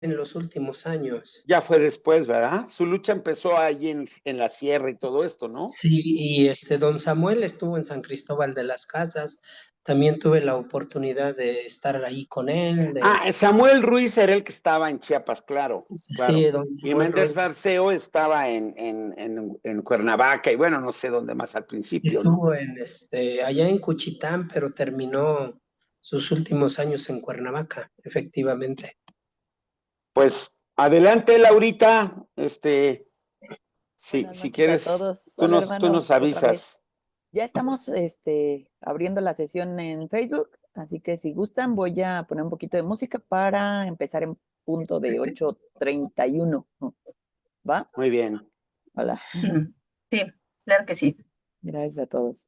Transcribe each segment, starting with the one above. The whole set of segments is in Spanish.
en los últimos años. Ya fue después, ¿verdad? Su lucha empezó allí en la sierra y todo esto, ¿no? Sí, y don Samuel estuvo en San Cristóbal de las Casas. También tuve la oportunidad de estar ahí con él. Samuel Ruiz era el que estaba en Chiapas, claro, claro. Sí, don Y Samuel Méndez Ruiz. Arceo estaba en Cuernavaca y bueno, no sé dónde más al principio, ¿no? Estuvo allá en Cuchitán, pero terminó sus últimos años en Cuernavaca, efectivamente. Pues adelante, Laurita, Buenas si noches a quieres, todos. tú Hola, tú hermano, nos otra vez. avisas. Ya estamos abriendo la sesión en Facebook, así que si gustan voy a poner un poquito de música para empezar en punto de 8:31. ¿Va? Muy bien. Hola. Sí, claro que sí. Gracias a todos.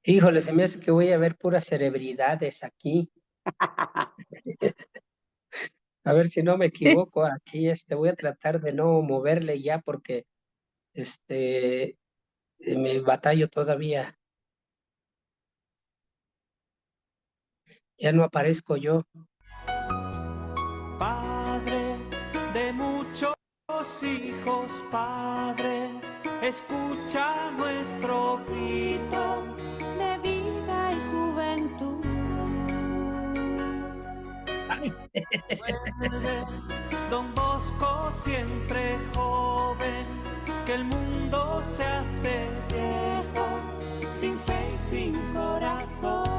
Híjole, se me hace que voy a ver puras celebridades aquí. A ver si no me equivoco aquí, voy a tratar de no moverle ya porque me batallo todavía. Ya no aparezco yo. Padre de muchos hijos, Padre, escucha nuestro grito de vida y juventud. Vuelve, Don Bosco, siempre joven, que el mundo se hace viejo, sin fe y sin corazón.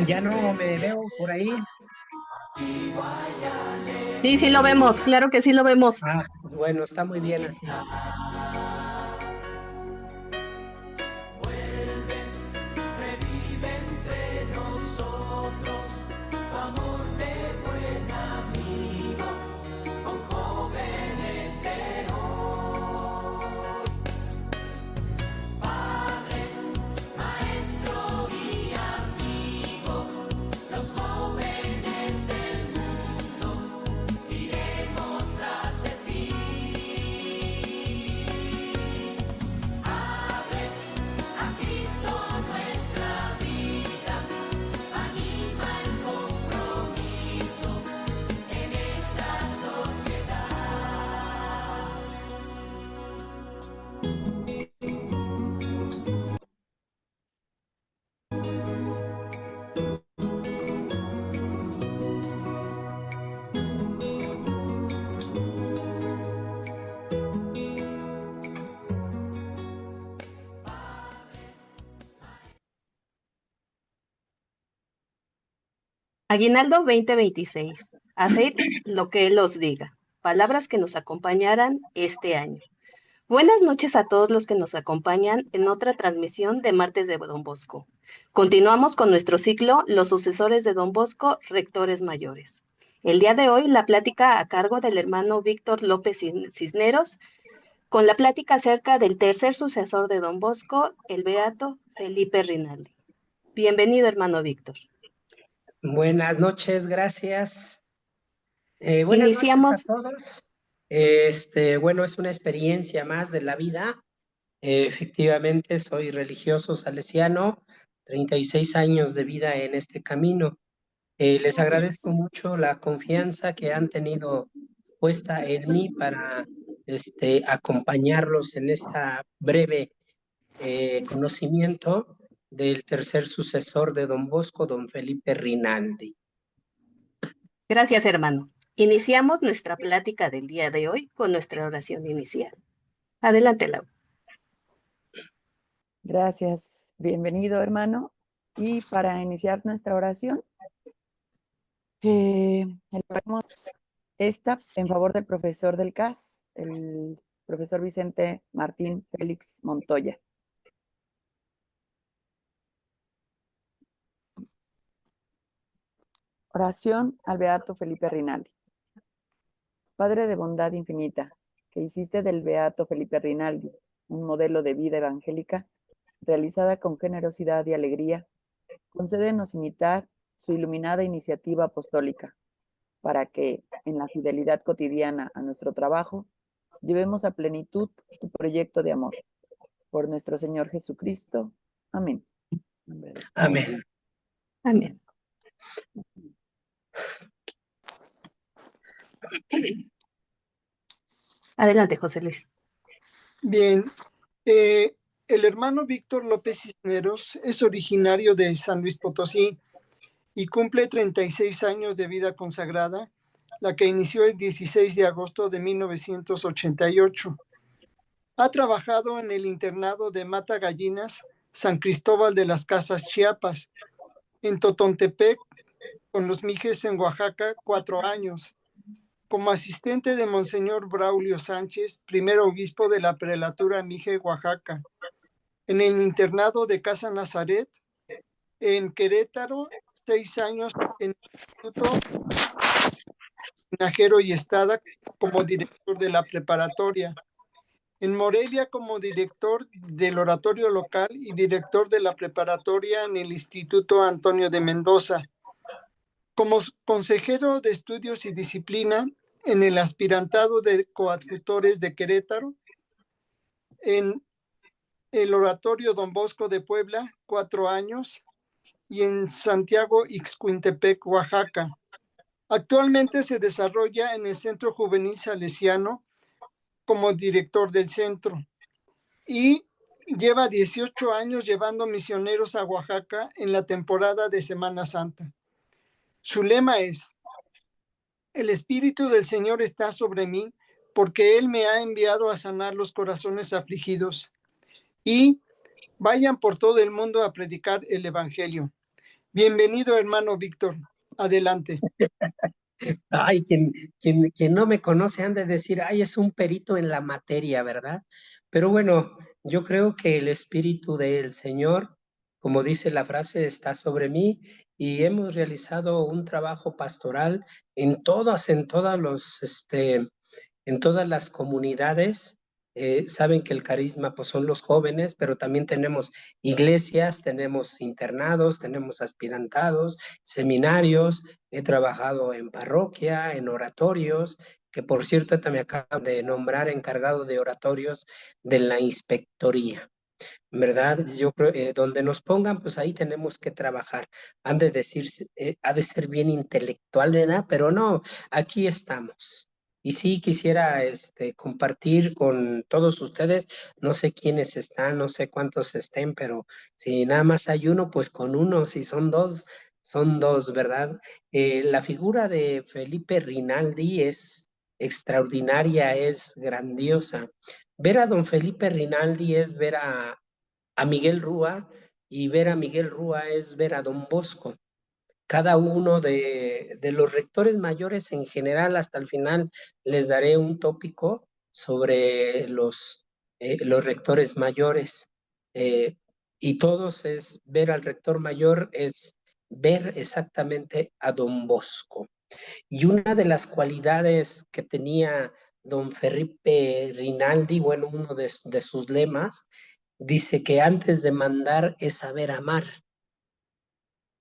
Ya no me veo por ahí. Sí, sí lo vemos, claro que sí lo vemos. Bueno, está muy bien así. Aguinaldo 2026. Haced lo que Él os diga. Palabras que nos acompañarán este año. Buenas noches a todos los que nos acompañan en otra transmisión de Martes de Don Bosco. Continuamos con nuestro ciclo Los sucesores de Don Bosco, rectores mayores. El día de hoy la plática a cargo del hermano Víctor López Cisneros, con la plática acerca del tercer sucesor de Don Bosco, el beato Felipe Rinaldi. Bienvenido, hermano Víctor. Buenas noches, gracias. Buenas noches a Iniciamos. todos. Bueno, es una experiencia más de la vida. Efectivamente, soy religioso salesiano, 36 años de vida en este camino. Les agradezco mucho la confianza que han tenido puesta en mí para acompañarlos en esta breve conocimiento del tercer sucesor de Don Bosco, don Felipe Rinaldi. Gracias, hermano. Iniciamos nuestra plática del día de hoy con nuestra oración inicial. Adelante, Lau. Gracias. Bienvenido, hermano. Y para iniciar nuestra oración, elevamos esta en favor del profesor del CAS, el profesor Vicente Martín Félix Montoya. Oración al Beato Felipe Rinaldi. Padre de bondad infinita, que hiciste del Beato Felipe Rinaldi un modelo de vida evangélica realizada con generosidad y alegría, concédenos imitar su iluminada iniciativa apostólica, para que, en la fidelidad cotidiana a nuestro trabajo, llevemos a plenitud tu proyecto de amor. Por nuestro Señor Jesucristo. Amén. Amén. Amén. Adelante, José Luis. Bien, el hermano Víctor López Cisneros es originario de San Luis Potosí y cumple 36 años de vida consagrada, la que inició el 16 de agosto de 1988. Ha trabajado en el internado de Mata Gallinas, San Cristóbal de las Casas, Chiapas, en Totontepec, con los Mijes en Oaxaca, 4 años. Como asistente de Monseñor Braulio Sánchez, primer obispo de la prelatura Mije, Oaxaca. En el internado de Casa Nazaret, en Querétaro, 6 años en el Instituto Tinajero y Estada como director de la preparatoria. En Morelia como director del oratorio local y director de la preparatoria en el Instituto Antonio de Mendoza. Como consejero de estudios y disciplina en el aspirantado de coadjutores de Querétaro, en el oratorio Don Bosco de Puebla, 4 años, y en Santiago Ixcuintepec, Oaxaca. Actualmente se desarrolla en el Centro Juvenil Salesiano como director del centro y lleva 18 años llevando misioneros a Oaxaca en la temporada de Semana Santa. Su lema es: el Espíritu del Señor está sobre mí, porque Él me ha enviado a sanar los corazones afligidos. Y vayan por todo el mundo a predicar el Evangelio. Bienvenido, hermano Víctor. Adelante. Ay, quien no me conoce han de decir, ay, es un perito en la materia, ¿verdad? Pero bueno, yo creo que el Espíritu del Señor, como dice la frase, está sobre mí, y hemos realizado un trabajo pastoral en todas las comunidades. Saben que el carisma pues son los jóvenes, pero también tenemos iglesias, tenemos internados, tenemos aspirantados, seminarios. He trabajado en parroquia, en oratorios, que por cierto me acaban de nombrar encargado de oratorios de la inspectoría, ¿verdad? Yo creo, donde nos pongan, pues ahí tenemos que trabajar. Han de decir, ha de ser bien intelectual, ¿verdad? Pero no, aquí estamos. Y sí quisiera compartir con todos ustedes, no sé quiénes están, no sé cuántos estén, pero si nada más hay uno, pues con uno, si son dos, ¿verdad? La figura de Felipe Rinaldi es extraordinaria, es grandiosa. Ver a don Felipe Rinaldi es ver a Miguel Rúa, y ver a Miguel Rúa es ver a don Bosco. Cada uno de los rectores mayores en general, hasta el final les daré un tópico sobre los rectores mayores. Y todos es ver al rector mayor, es ver exactamente a don Bosco. Y una de las cualidades que tenía don Felipe Rinaldi, bueno, uno de sus lemas, dice que antes de mandar es saber amar.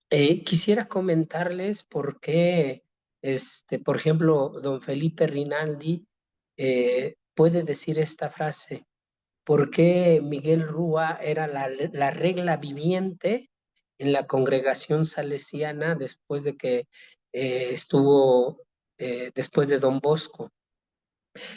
Quisiera comentarles por qué, por ejemplo, don Felipe Rinaldi puede decir esta frase: ¿por qué Miguel Rúa era la regla viviente en la congregación salesiana después de que estuvo después de don Bosco?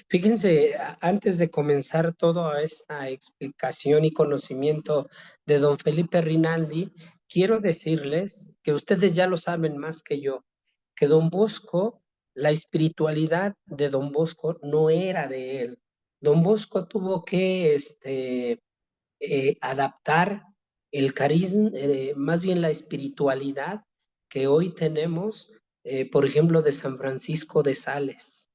Fíjense, antes de comenzar toda esta explicación y conocimiento de don Felipe Rinaldi, quiero decirles que ustedes ya lo saben más que yo, que don Bosco, la espiritualidad de don Bosco no era de él. Don Bosco tuvo que adaptar el carisma, más bien la espiritualidad que hoy tenemos, por ejemplo, de San Francisco de Sales.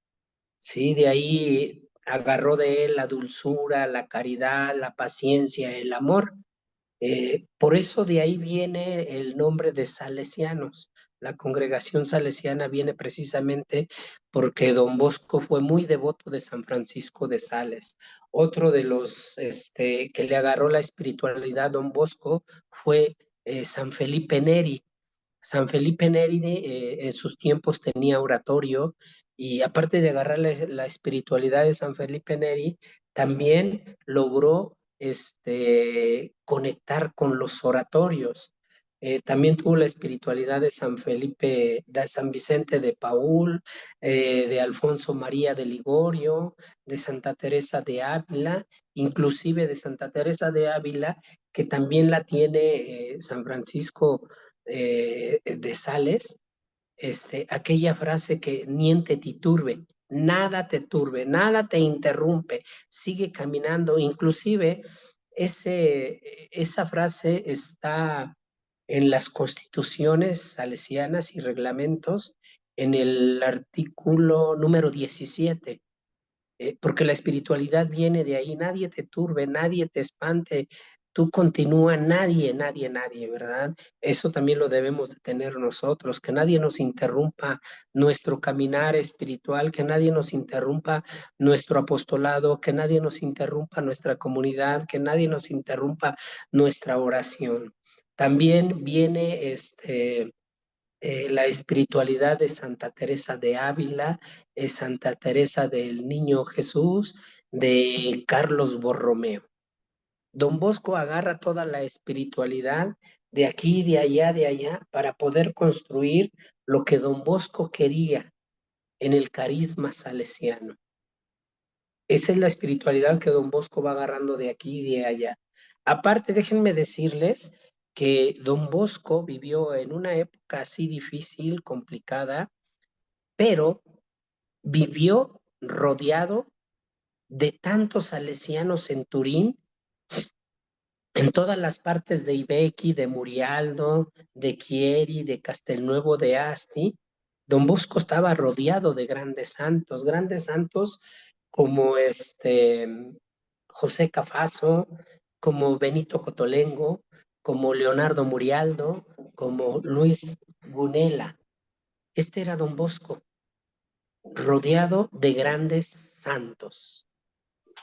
Sí, de ahí agarró de él la dulzura, la caridad, la paciencia, el amor. Por eso de ahí viene el nombre de salesianos. La congregación salesiana viene precisamente porque don Bosco fue muy devoto de San Francisco de Sales. Otro de los que le agarró la espiritualidad a don Bosco fue San Felipe Neri. San Felipe Neri en sus tiempos tenía oratorio y aparte de agarrar la espiritualidad de San Felipe Neri, también logró conectar con los oratorios. También tuvo la espiritualidad de San Felipe, de San Vicente de Paúl, de Alfonso María de Ligorio, de Santa Teresa de Ávila, inclusive de Santa Teresa de Ávila, que también la tiene San Francisco de Sales, aquella frase que niente te turbe, nada te interrumpe, sigue caminando, inclusive esa frase está en las constituciones salesianas y reglamentos en el artículo número 17, porque la espiritualidad viene de ahí, nadie te turbe, nadie te espante, tú continúa, nadie, ¿verdad? Eso también lo debemos de tener nosotros, que nadie nos interrumpa nuestro caminar espiritual, que nadie nos interrumpa nuestro apostolado, que nadie nos interrumpa nuestra comunidad, que nadie nos interrumpa nuestra oración. También viene la espiritualidad de Santa Teresa de Ávila, Santa Teresa del Niño Jesús, de Carlos Borromeo. Don Bosco agarra toda la espiritualidad de aquí, de allá, para poder construir lo que Don Bosco quería en el carisma salesiano. Esa es la espiritualidad que Don Bosco va agarrando de aquí y de allá. Aparte, déjenme decirles que Don Bosco vivió en una época así difícil, complicada, pero vivió rodeado de tantos salesianos en Turín, en todas las partes de Ibequi, de Murialdo, de Chieri, de Castelnuovo de Asti. Don Bosco estaba rodeado de grandes santos como José Cafaso, como Benito Cotolengo, como Leonardo Murialdo, como Luis Gunela. Este era Don Bosco, rodeado de grandes santos,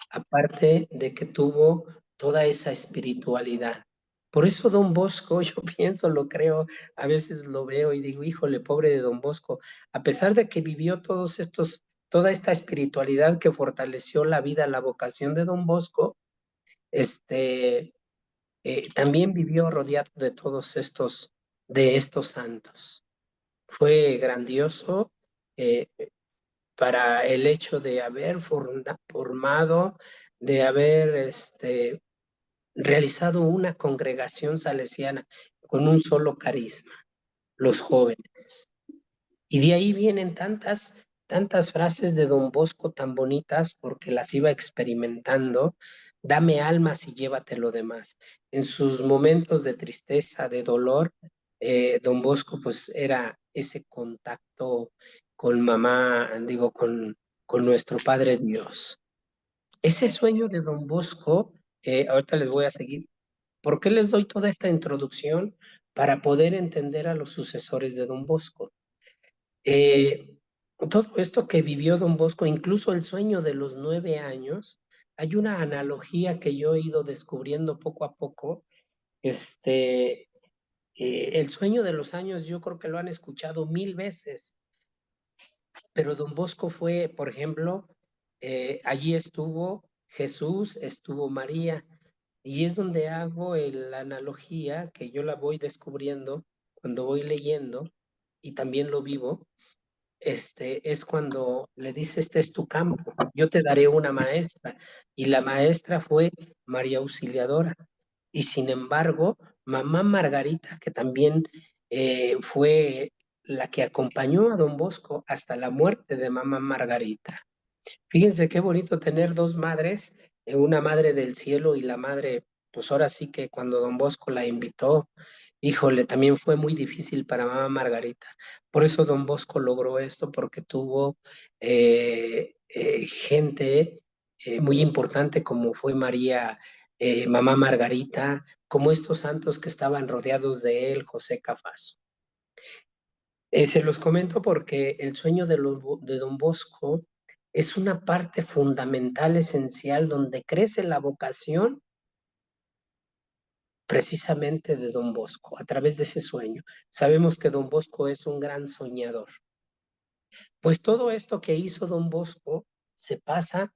aparte de que tuvo toda esa espiritualidad. Por eso Don Bosco, yo pienso, lo creo, a veces lo veo y digo, híjole, pobre de Don Bosco, a pesar de que vivió toda esta espiritualidad que fortaleció la vida, la vocación de Don Bosco, también vivió rodeado de de estos santos. Fue grandioso para el hecho de haber formado, de haber realizado una congregación salesiana con un solo carisma, los jóvenes. Y de ahí vienen tantas frases de Don Bosco tan bonitas porque las iba experimentando. Dame almas y llévate lo demás. En sus momentos de tristeza, de dolor, Don Bosco pues era ese contacto con mamá, digo, con nuestro Padre Dios. Ese sueño de Don Bosco, ahorita les voy a seguir. ¿Por qué les doy toda esta introducción? Para poder entender a los sucesores de Don Bosco. Todo esto que vivió Don Bosco, incluso el sueño de los 9 años, hay una analogía que yo he ido descubriendo poco a poco. El sueño de los años yo creo que lo han escuchado 1000 veces, pero Don Bosco fue, por ejemplo, allí estuvo Jesús, estuvo María, y es donde hago la analogía que yo la voy descubriendo cuando voy leyendo y también lo vivo. Es cuando le dice, este es tu campo, yo te daré una maestra, y la maestra fue María Auxiliadora, y sin embargo, mamá Margarita, que también fue la que acompañó a Don Bosco hasta la muerte de mamá Margarita. Fíjense qué bonito tener dos madres, una madre del cielo y la madre, pues ahora sí que cuando don Bosco la invitó, híjole, también fue muy difícil para mamá Margarita. Por eso don Bosco logró esto, porque tuvo gente muy importante como fue María, mamá Margarita, como estos santos que estaban rodeados de él, José Cafaso. Se los comento porque el sueño de don Bosco es una parte fundamental, esencial, donde crece la vocación precisamente de don Bosco, a través de ese sueño. Sabemos que don Bosco es un gran soñador. Pues todo esto que hizo don Bosco se pasa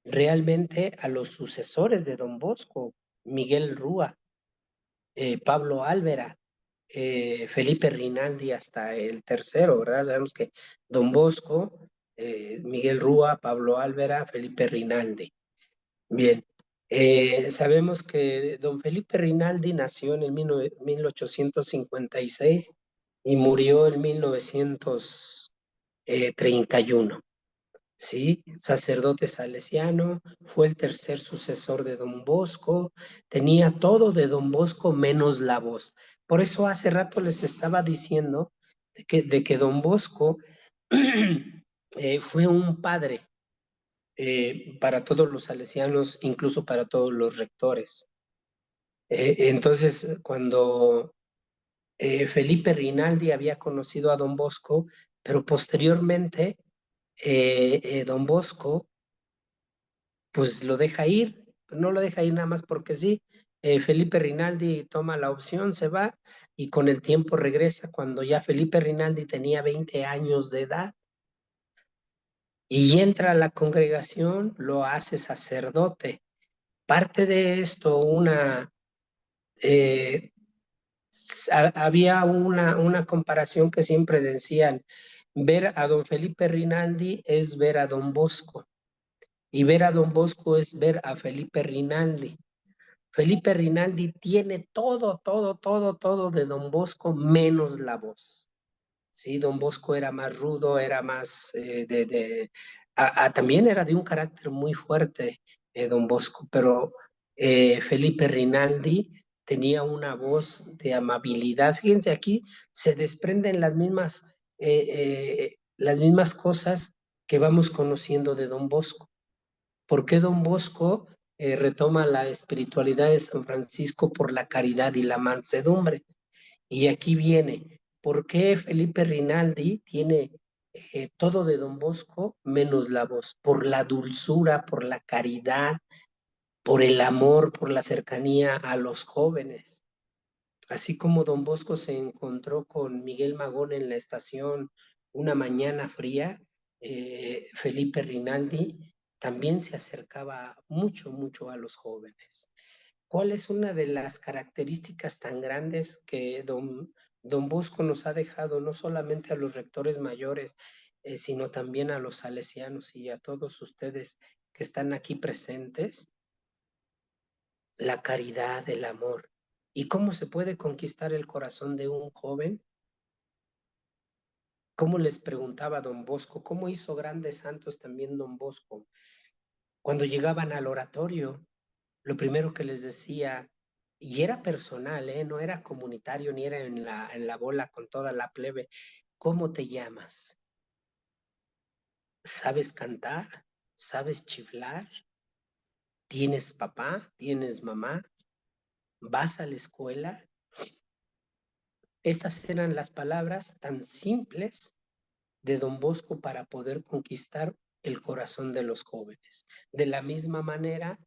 realmente a los sucesores de don Bosco, Miguel Rúa, Pablo Álvera, Felipe Rinaldi hasta el tercero, ¿verdad? Sabemos que don Bosco, Miguel Rúa, Pablo Álvera, Felipe Rinaldi. Bien, sabemos que don Felipe Rinaldi nació en el 1856 y murió en 1931. ¿Sí? Sacerdote salesiano, fue el tercer sucesor de don Bosco, tenía todo de don Bosco menos la voz. Por eso hace rato les estaba diciendo de que don Bosco fue un padre para todos los salesianos, incluso para todos los rectores. Entonces, cuando Felipe Rinaldi había conocido a don Bosco, pero posteriormente don Bosco pues lo deja ir, no lo deja ir nada más porque sí. Felipe Rinaldi toma la opción, se va y con el tiempo regresa cuando ya Felipe Rinaldi tenía 20 años de edad y entra a la congregación, lo hace sacerdote. Parte de esto, había una comparación que siempre decían, ver a don Felipe Rinaldi es ver a don Bosco y ver a don Bosco es ver a Felipe Rinaldi. Felipe Rinaldi tiene todo de don Bosco, menos la voz. Sí, don Bosco era más rudo, era más también era de un carácter muy fuerte, don Bosco, pero Felipe Rinaldi tenía una voz de amabilidad. Fíjense, aquí se desprenden las mismas cosas que vamos conociendo de don Bosco. ¿Por qué don Bosco retoma la espiritualidad de San Francisco? Por la caridad y la mansedumbre. Y aquí viene, ¿por qué Felipe Rinaldi tiene todo de don Bosco menos la voz? Por la dulzura, por la caridad, por el amor, por la cercanía a los jóvenes. Así como don Bosco se encontró con Miguel Magón en la estación una mañana fría, Felipe Rinaldi también se acercaba mucho a los jóvenes. ¿Cuál es una de las características tan grandes que don Bosco nos ha dejado, no solamente a los rectores mayores, sino también a los salesianos y a todos ustedes que están aquí presentes? La caridad, el amor. ¿Y cómo se puede conquistar el corazón de un joven? ¿Cómo les preguntaba don Bosco? ¿Cómo hizo grandes santos también don Bosco? Cuando llegaban al oratorio, lo primero que les decía, y era personal, no era comunitario, ni era en la bola con toda la plebe, ¿cómo te llamas? ¿Sabes cantar? ¿Sabes chiflar? ¿Tienes papá? ¿Tienes mamá? ¿Vas a la escuela? Estas eran las palabras tan simples de don Bosco para poder conquistar el corazón de los jóvenes. De la misma manera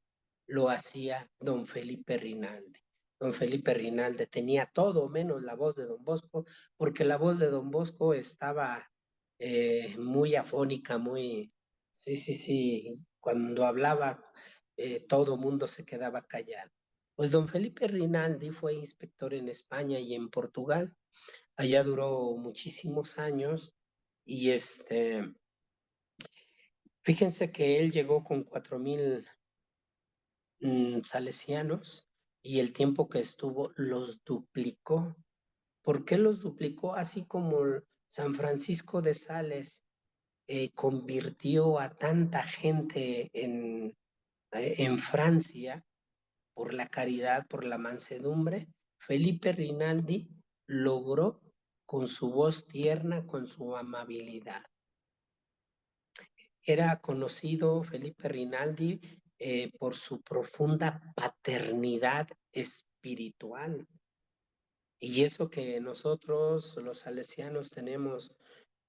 lo hacía don Felipe Rinaldi. Don Felipe Rinaldi tenía todo menos la voz de don Bosco, porque la voz de don Bosco estaba muy afónica, sí, cuando hablaba todo mundo se quedaba callado. Pues don Felipe Rinaldi fue inspector en España y en Portugal. Allá duró muchísimos años y fíjense que él llegó con 4,000 salesianos y el tiempo que estuvo los duplicó. ¿Por qué los duplicó? Así como San Francisco de Sales convirtió a tanta gente en Francia por la caridad, por la mansedumbre, Felipe Rinaldi logró con su voz tierna, con su amabilidad. Era conocido Felipe Rinaldi por su profunda paternidad espiritual. Y eso que nosotros, los salesianos, tenemos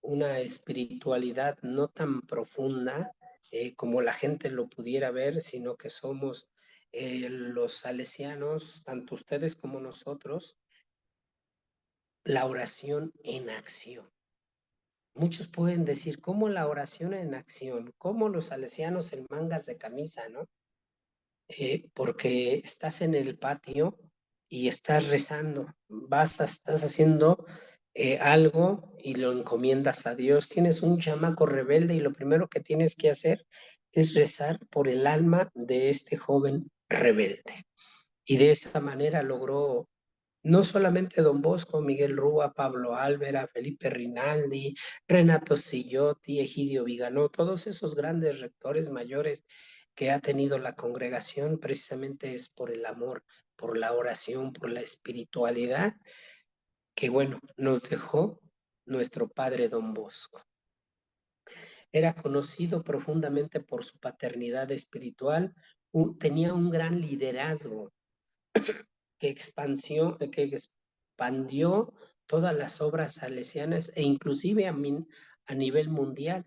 una espiritualidad no tan profunda como la gente lo pudiera ver, sino que somos los salesianos, tanto ustedes como nosotros, la oración en acción. Muchos pueden decir, ¿cómo la oración en acción? ¿Cómo los salesianos en mangas de camisa, no? Porque estás en el patio y estás rezando, estás haciendo algo y lo encomiendas a Dios. Tienes un chamaco rebelde y lo primero que tienes que hacer es rezar por el alma de este joven rebelde. Y de esa manera logró no solamente Don Bosco, Miguel Rúa, Pablo Álvera, Felipe Rinaldi, Renato Sillotti, Egidio Viganó, todos esos grandes rectores mayores que ha tenido la congregación, precisamente es por el amor, por la oración, por la espiritualidad, que bueno, nos dejó nuestro padre Don Bosco. Era conocido profundamente por su paternidad espiritual, tenía un gran liderazgo que expandió todas las obras salesianas e inclusive a nivel mundial,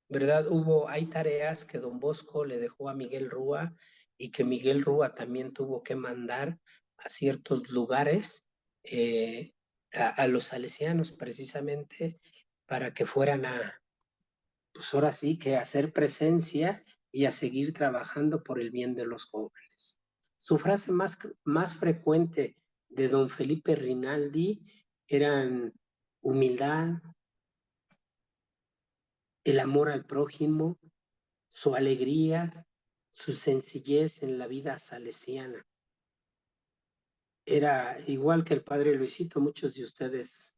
¿verdad? Hay tareas que Don Bosco le dejó a Miguel Rúa y que Miguel Rúa también tuvo que mandar a ciertos lugares a los salesianos precisamente para que fueran pues ahora sí, que a hacer presencia y a seguir trabajando por el bien de los jóvenes. Su frase más frecuente de don Felipe Rinaldi eran humildad, el amor al prójimo, su alegría, su sencillez en la vida salesiana. Era igual que el padre Luisito, muchos de ustedes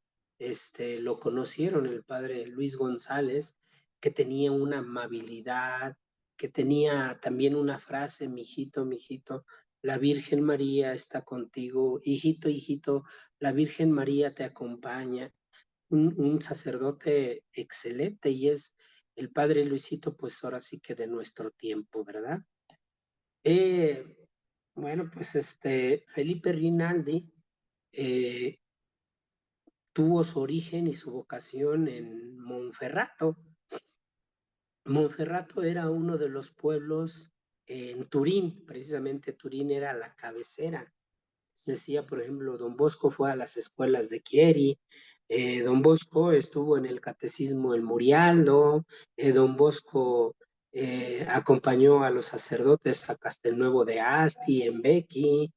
lo conocieron, el padre Luis González, que tenía una amabilidad, que tenía también una frase, mijito, mijito, la Virgen María está contigo, hijito, hijito, la Virgen María te acompaña. Un sacerdote excelente y es el padre Luisito, pues ahora sí que de nuestro tiempo, ¿verdad? Bueno, pues Felipe Rinaldi tuvo su origen y su vocación en Monferrato. Monferrato era uno de los pueblos en Turín, precisamente Turín era la cabecera. Se decía, por ejemplo, Don Bosco fue a las escuelas de Chieri, Don Bosco estuvo en el catecismo en Murialdo, Don Bosco acompañó a los sacerdotes a Castelnuovo de Asti, en Becchi,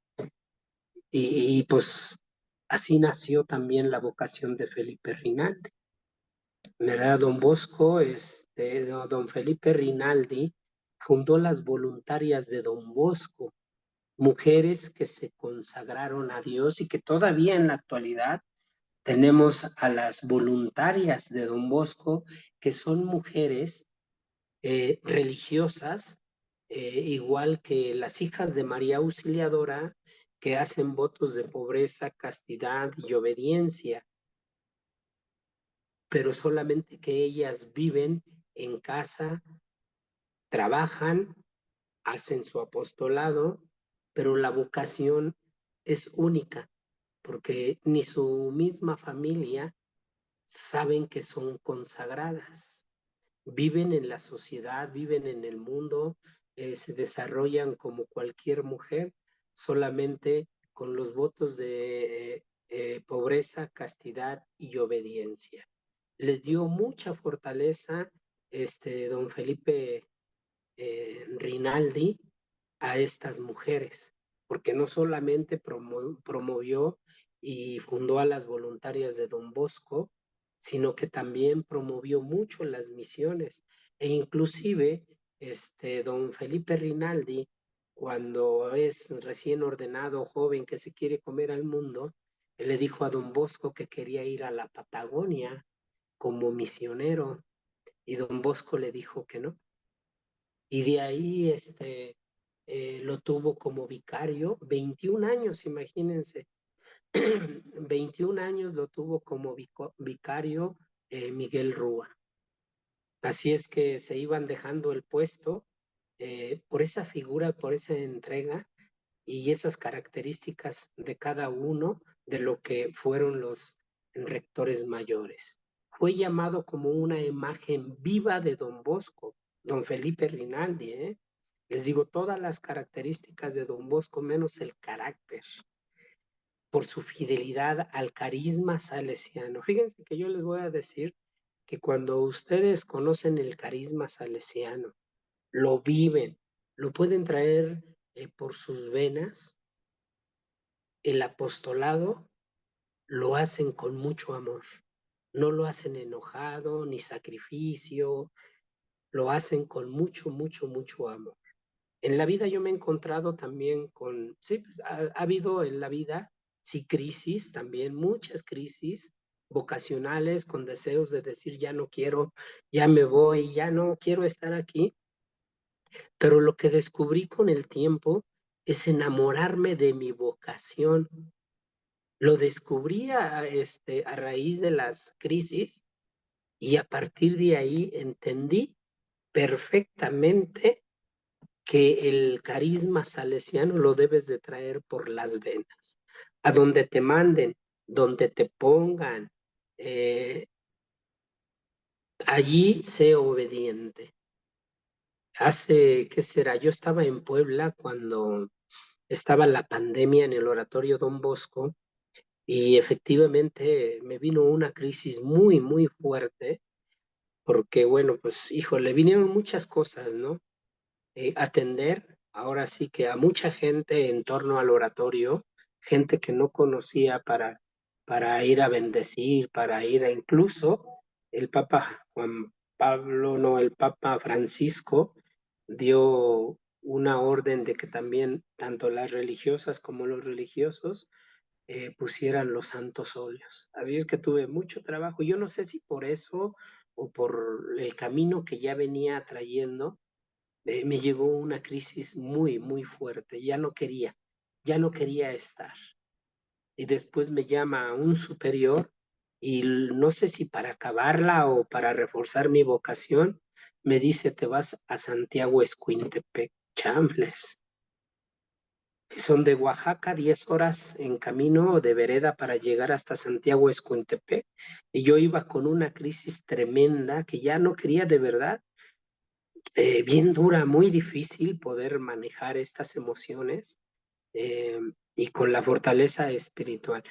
y pues así nació también la vocación de Felipe Rinaldi. ¿Verdad? Don Bosco, don Felipe Rinaldi fundó las voluntarias de Don Bosco, mujeres que se consagraron a Dios y que todavía en la actualidad tenemos a las voluntarias de Don Bosco, que son mujeres religiosas, igual que las hijas de María Auxiliadora, que hacen votos de pobreza, castidad y obediencia, pero solamente que ellas viven en casa, trabajan, hacen su apostolado, pero la vocación es única, porque ni su misma familia saben que son consagradas. Viven en la sociedad, viven en el mundo, se desarrollan como cualquier mujer, solamente con los votos de pobreza, castidad y obediencia. Les dio mucha fortaleza don Felipe Rinaldi a estas mujeres, porque no solamente promovió y fundó a las voluntarias de Don Bosco, sino que también promovió mucho las misiones e inclusive don Felipe Rinaldi, cuando es recién ordenado joven que se quiere comer al mundo, le dijo a Don Bosco que quería ir a la Patagonia como misionero y don Bosco le dijo que no. Y de ahí lo tuvo como vicario, 21 años, imagínense. 21 años lo tuvo como vicario Miguel Rúa. Así es que se iban dejando el puesto por esa figura, por esa entrega y esas características de cada uno de lo que fueron los rectores mayores. Fue llamado como una imagen viva de don Bosco, don Felipe Rinaldi, ¿eh? Les digo, todas las características de don Bosco, menos el carácter, por su fidelidad al carisma salesiano. Fíjense que yo les voy a decir que cuando ustedes conocen el carisma salesiano, lo viven, lo pueden traer por sus venas, el apostolado lo hacen con mucho amor. No lo hacen enojado ni sacrificio, lo hacen con mucho, mucho, mucho amor. En la vida yo me he encontrado también con, sí, pues, ha habido en la vida, sí, crisis también, muchas crisis vocacionales con deseos de decir ya no quiero, ya me voy, ya no quiero estar aquí. Pero lo que descubrí con el tiempo es enamorarme de mi vocación. Lo descubrí a raíz de las crisis y a partir de ahí entendí perfectamente que el carisma salesiano lo debes de traer por las venas. A donde te manden, donde te pongan, allí sé obediente. ¿Qué será? Yo estaba en Puebla cuando estaba la pandemia en el Oratorio Don Bosco y efectivamente me vino una crisis muy, muy fuerte porque, bueno, pues, híjole, vinieron muchas cosas, ¿no? Atender, ahora sí que a mucha gente en torno al oratorio, gente que no conocía para ir a bendecir, para ir a incluso el Papa Juan Pablo, no, el Papa Francisco dio una orden de que también tanto las religiosas como los religiosos pusieran los santos óleos. Así es que tuve mucho trabajo. Yo no sé si por eso o por el camino que ya venía trayendo, me llegó una crisis muy, muy fuerte. Ya no quería estar. Y después me llama un superior y no sé si para acabarla o para reforzar mi vocación, me dice, te vas a Santiago Escuintepec, Chambles. Son de Oaxaca, 10 horas en camino de vereda para llegar hasta Santiago Escuintepec. Y yo iba con una crisis tremenda que ya no quería de verdad, bien dura, muy difícil poder manejar estas emociones eh, y con la fortaleza espiritual.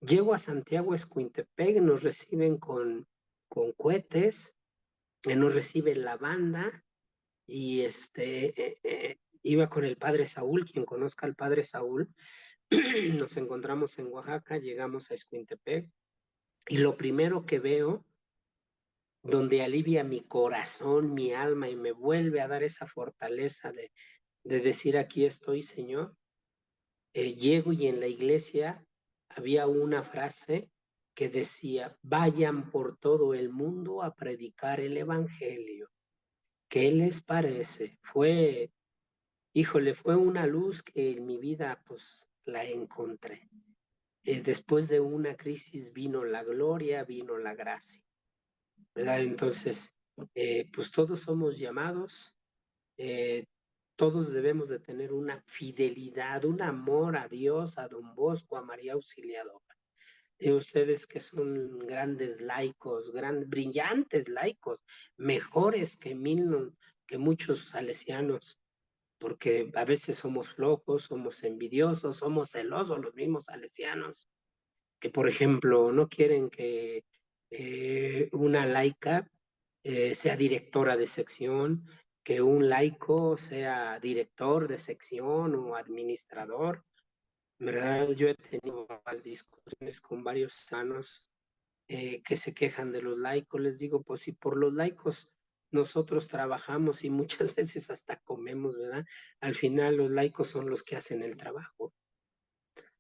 Llego a Santiago Escuintepec, nos reciben con cohetes, nos recibe la banda y iba con el padre Saúl, quien conozca al padre Saúl. Nos encontramos en Oaxaca, llegamos a Escuintepec y lo primero que veo, donde alivia mi corazón, mi alma y me vuelve a dar esa fortaleza de decir aquí estoy, Señor, llego y en la iglesia había una frase que decía, vayan por todo el mundo a predicar el evangelio. ¿Qué les parece? Híjole, fue una luz que en mi vida pues la encontré. Después de una crisis vino la gloria, vino la gracia, ¿verdad? Entonces, pues todos somos llamados, eh, todos debemos de tener una fidelidad, un amor a Dios, a Don Bosco, a María Auxiliadora. Y ustedes que son grandes laicos, brillantes laicos, mejores que muchos salesianos, porque a veces somos flojos, somos envidiosos, somos celosos los mismos salesianos, que por ejemplo no quieren que una laica sea directora de sección, que un laico sea director de sección o administrador. ¿Verdad? Yo he tenido varias discusiones con varios sanos que se quejan de los laicos. Les digo, pues si por los laicos nosotros trabajamos y muchas veces hasta comemos, ¿verdad? Al final los laicos son los que hacen el trabajo.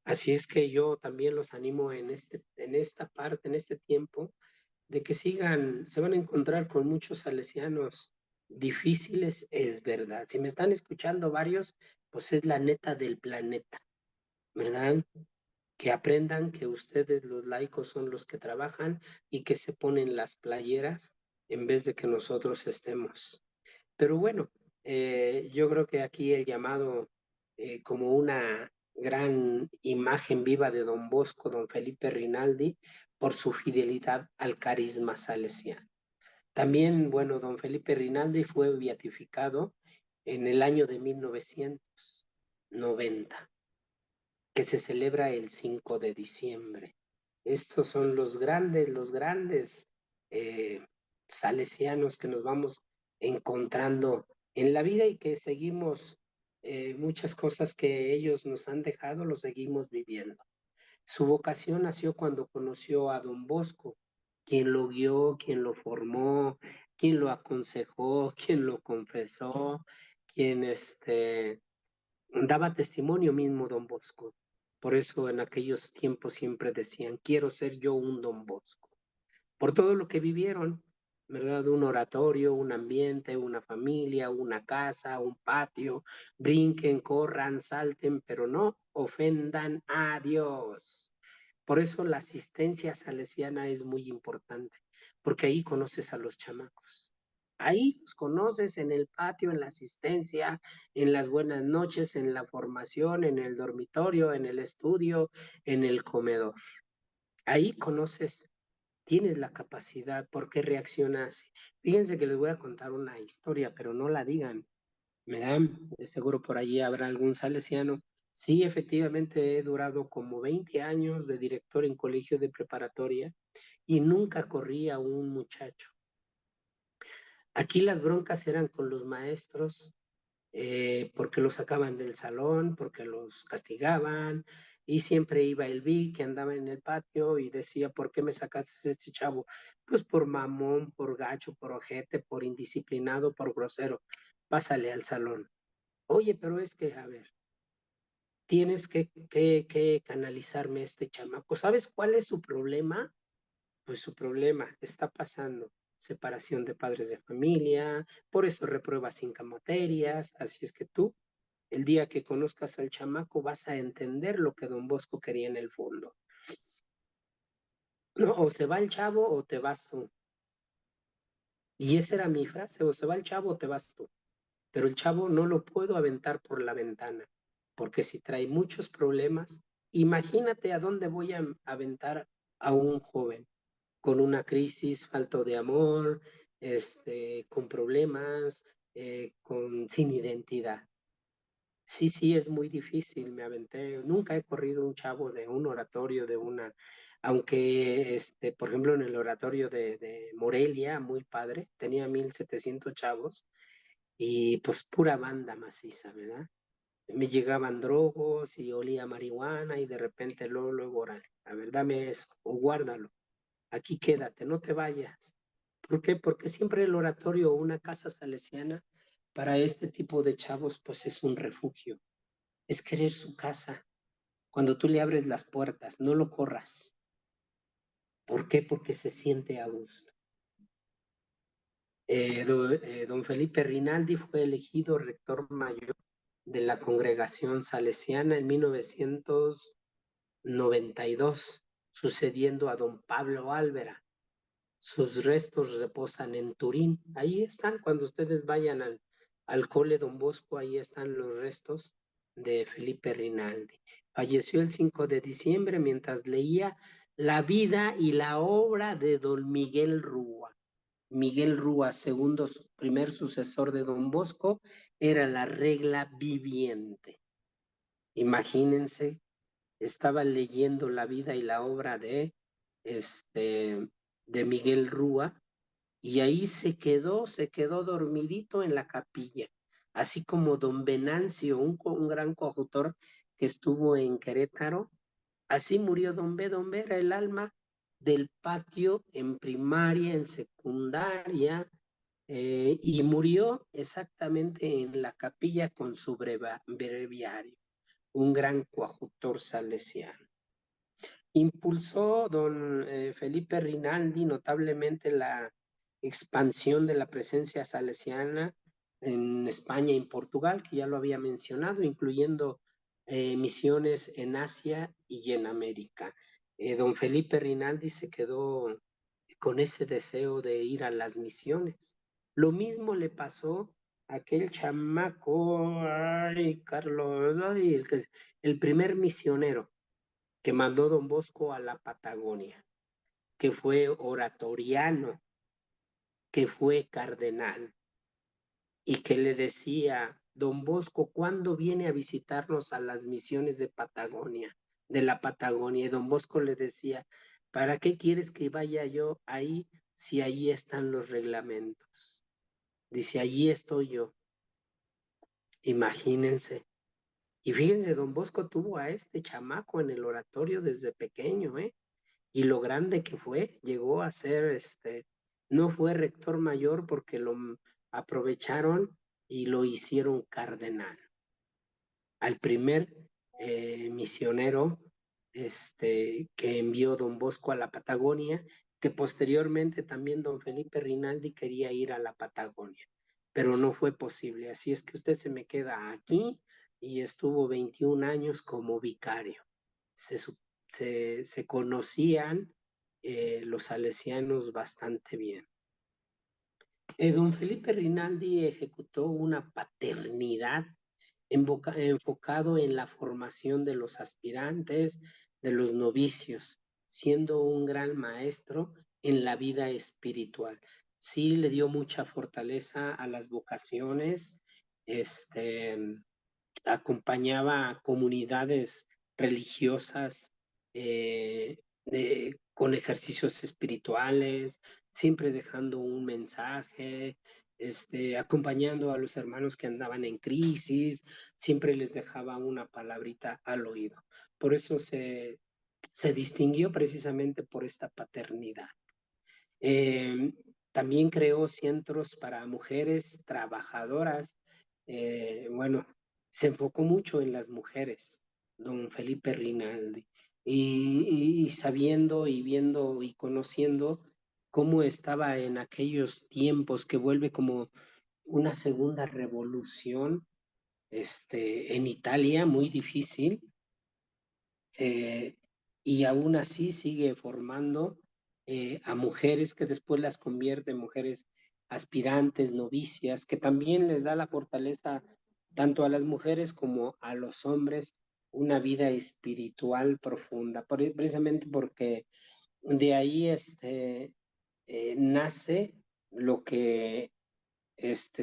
Así es que yo también los animo en esta parte, en este tiempo, de que sigan, se van a encontrar con muchos salesianos difíciles, es verdad. Si me están escuchando varios, pues es la neta del planeta, ¿verdad? Que aprendan que ustedes los laicos son los que trabajan y que se ponen las playeras en vez de que nosotros estemos. Pero bueno, yo creo que aquí el llamado como una gran imagen viva de don Bosco, don Felipe Rinaldi, por su fidelidad al carisma salesiano. También, bueno, don Felipe Rinaldi fue beatificado en el año de 1990, que se celebra el 5 de diciembre. Estos son los grandes eh, salesianos que nos vamos encontrando en la vida y que seguimos muchas cosas que ellos nos han dejado, lo seguimos viviendo. Su vocación nació cuando conoció a don Bosco, quien lo guió, quien lo formó, quien lo aconsejó, quien lo confesó, quien daba testimonio mismo don Bosco. Por eso en aquellos tiempos siempre decían, quiero ser yo un don Bosco. Por todo lo que vivieron, ¿verdad? Un oratorio, un ambiente, una familia, una casa, un patio. Brinquen, corran, salten, pero no ofendan a Dios. Por eso la asistencia salesiana es muy importante, porque ahí conoces a los chamacos. Ahí los conoces en el patio, en la asistencia, en las buenas noches, en la formación, en el dormitorio, en el estudio, en el comedor. Ahí conoces, tienes la capacidad, por qué reaccionas. Fíjense que les voy a contar una historia, pero no la digan. Me dan, de seguro por allí habrá algún salesiano. Sí, efectivamente he durado como 20 años de director en colegio de preparatoria y nunca corrí a un muchacho. Aquí las broncas eran con los maestros porque los sacaban del salón, porque los castigaban, y siempre iba el Vic que andaba en el patio y decía, ¿por qué me sacaste este chavo? Pues por mamón, por gacho, por ojete, por indisciplinado, por grosero. Pásale al salón. Oye, pero es que, a ver, tienes que canalizarme a este chamaco. ¿Sabes cuál es su problema? Pues su problema está pasando separación de padres de familia, por eso reprueba 5 materias, así es que tú, el día que conozcas al chamaco, vas a entender lo que don Bosco quería en el fondo. No, o se va el chavo o te vas tú. Y esa era mi frase, o se va el chavo o te vas tú. Pero el chavo no lo puedo aventar por la ventana, porque si trae muchos problemas, imagínate a dónde voy a aventar a un joven con una crisis, falto de amor, con problemas, sin identidad. Sí, sí, es muy difícil, me aventé, nunca he corrido un chavo de un oratorio, aunque, por ejemplo, en el oratorio de Morelia, muy padre, tenía 1,700 chavos y pues pura banda maciza, ¿verdad? Me llegaban drogos y olía marihuana y de repente luego, órale, a ver, dame eso o guárdalo, aquí quédate, no te vayas. ¿Por qué? Porque siempre el oratorio o una casa salesiana para este tipo de chavos pues es un refugio, es querer su casa. Cuando tú le abres las puertas, no lo corras. ¿Por qué? Porque se siente a gusto. Don Felipe Rinaldi fue elegido rector mayor de la congregación salesiana en 1992, sucediendo a don Pablo Álvera. Sus restos reposan en Turín. Ahí están, cuando ustedes vayan al cole Don Bosco, ahí están los restos de Felipe Rinaldi. Falleció el 5 de diciembre mientras leía la vida y la obra de don Miguel Rúa. Miguel Rúa, primer sucesor de Don Bosco, era la regla viviente. Imagínense, estaba leyendo la vida y la obra de Miguel Rúa, y ahí se quedó dormidito en la capilla, así como don Venancio, un gran coautor que estuvo en Querétaro, así murió don B. Don B era el alma del patio en primaria, en secundaria, y murió exactamente en la capilla con su breviario, un gran coautor salesiano. Impulsó don Felipe Rinaldi notablemente la expansión de la presencia salesiana en España y en Portugal, que ya lo había mencionado, incluyendo misiones en Asia y en América. Don Felipe Rinaldi se quedó con ese deseo de ir a las misiones. Lo mismo le pasó a aquel chamaco, ay, Carlos, ay, el primer misionero que mandó don Bosco a la Patagonia, que fue oratoriano, que fue cardenal, y que le decía, don Bosco, ¿cuándo viene a visitarnos a las misiones de Patagonia, de la Patagonia? Y don Bosco le decía, ¿para qué quieres que vaya yo ahí si allí están los reglamentos? Dice, allí estoy yo. Imagínense. Y fíjense, don Bosco tuvo a este chamaco en el oratorio desde pequeño, ¿eh? Y lo grande que fue, llegó a ser, no fue rector mayor porque lo aprovecharon y lo hicieron cardenal. Al primer misionero que envió don Bosco a la Patagonia, que posteriormente también don Felipe Rinaldi quería ir a la Patagonia, pero no fue posible. Así es que usted se me queda aquí y estuvo 21 años como vicario. Se conocían los salesianos bastante bien. Don Felipe Rinaldi ejecutó una paternidad enfocado en la formación de los aspirantes, de los novicios, siendo un gran maestro en la vida espiritual. Sí le dio mucha fortaleza a las vocaciones, acompañaba a comunidades religiosas con ejercicios espirituales, siempre dejando un mensaje, acompañando a los hermanos que andaban en crisis, siempre les dejaba una palabrita al oído. Por eso se distinguió precisamente por esta paternidad. Eh, También creó centros para mujeres trabajadoras. Bueno, se enfocó mucho en las mujeres, don Felipe Rinaldi, y sabiendo y viendo y conociendo cómo estaba en aquellos tiempos que vuelve como una segunda revolución en Italia, muy difícil, eh, y aún así sigue formando a mujeres que después las convierte en mujeres aspirantes, novicias, que también les da la fortaleza tanto a las mujeres como a los hombres una vida espiritual profunda, precisamente porque de ahí nace lo que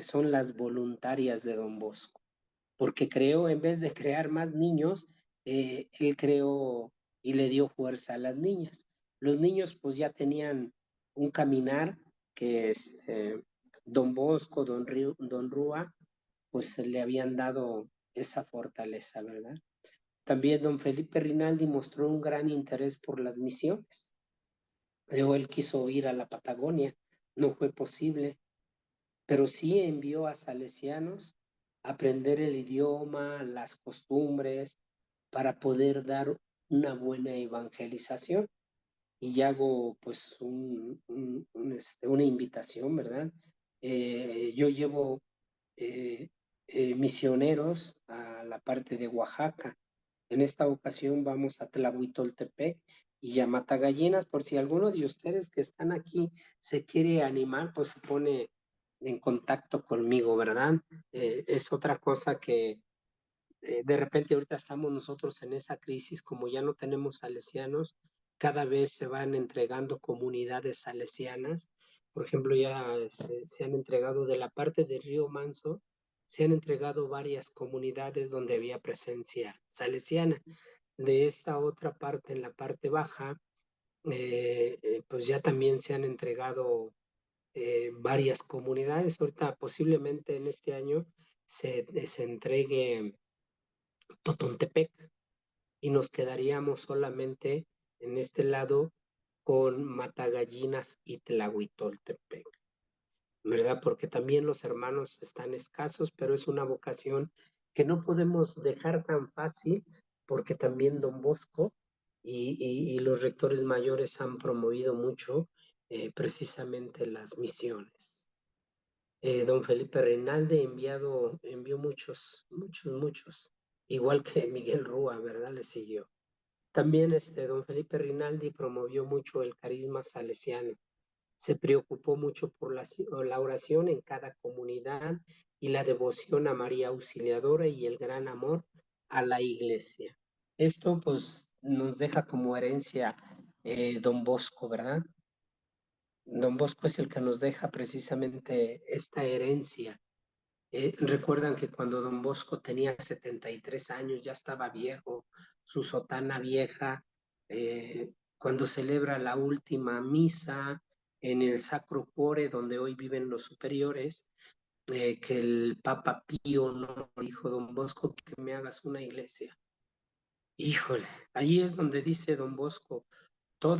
son las voluntarias de Don Bosco, porque creó, en vez de crear más niños, él creó y le dio fuerza a las niñas. Los niños pues ya tenían un caminar que Don Bosco, Don Rúa, pues le habían dado esa fortaleza, ¿verdad? También don Felipe Rinaldi mostró un gran interés por las misiones. Él quiso ir a la Patagonia, no fue posible, pero sí envió a salesianos a aprender el idioma, las costumbres, para poder dar una buena evangelización. Y hago pues una invitación, ¿verdad? Yo llevo misioneros a la parte de Oaxaca. En esta ocasión vamos a Tlahuitoltepec y a Matagallinas, por si alguno de ustedes que están aquí se quiere animar, pues se pone en contacto conmigo, ¿verdad? Es otra cosa que de repente ahorita estamos nosotros en esa crisis, como ya no tenemos salesianos, cada vez se van entregando comunidades salesianas. Por ejemplo, ya se han entregado de la parte de Río Manso, se han entregado varias comunidades donde había presencia salesiana. De esta otra parte, en la parte baja, pues ya también se han entregado varias comunidades. Ahorita posiblemente en este año se entregue Totontepec y nos quedaríamos solamente en este lado con Matagallinas y Tlahuitoltepec, ¿verdad? Porque también los hermanos están escasos, pero es una vocación que no podemos dejar tan fácil, porque también don Bosco y los rectores mayores han promovido mucho precisamente las misiones. Don Felipe Reinaldi envió muchos, igual que Miguel Rúa, ¿verdad? Le siguió. También don Felipe Rinaldi promovió mucho el carisma salesiano. Se preocupó mucho por la oración en cada comunidad y la devoción a María Auxiliadora y el gran amor a la iglesia. Esto pues nos deja como herencia Don Bosco, ¿verdad? Don Bosco es el que nos deja precisamente esta herencia. Recuerdan que cuando Don Bosco tenía 73 años, ya estaba viejo, su sotana vieja, cuando celebra la última misa en el Sacro Cuore, donde hoy viven los superiores, que el Papa Pío no dijo, Don Bosco, que me hagas una iglesia. Híjole, ahí es donde dice Don Bosco, todo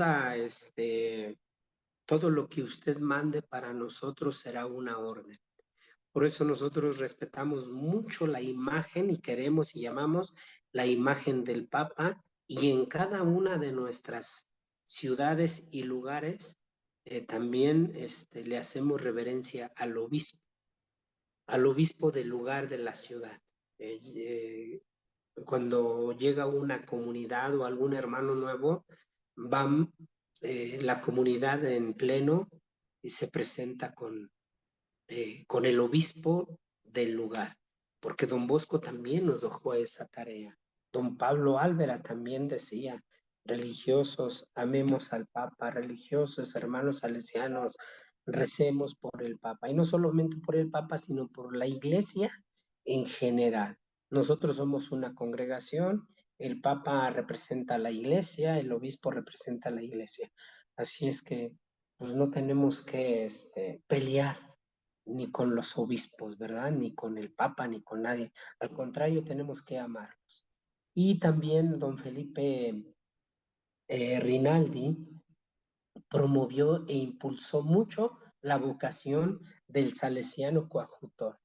lo que usted mande para nosotros será una orden. Por eso nosotros respetamos mucho la imagen y queremos y llamamos la imagen del Papa, y en cada una de nuestras ciudades y lugares también le hacemos reverencia al obispo del lugar de la ciudad. Cuando llega una comunidad o algún hermano nuevo, van la comunidad en pleno y se presenta con el obispo del lugar, porque Don Bosco también nos dejó esa tarea. Don Pablo Álvera también decía, religiosos, amemos al Papa, religiosos, hermanos salesianos, recemos por el Papa, y no solamente por el Papa, sino por la iglesia en general. Nosotros somos una congregación, el Papa representa a la iglesia, el obispo representa a la iglesia, así es que pues no tenemos que pelear ni con los obispos, ¿verdad? Ni con el Papa, ni con nadie. Al contrario, tenemos que amarlos. Y también don Felipe Rinaldi promovió e impulsó mucho la vocación del salesiano coadjutor.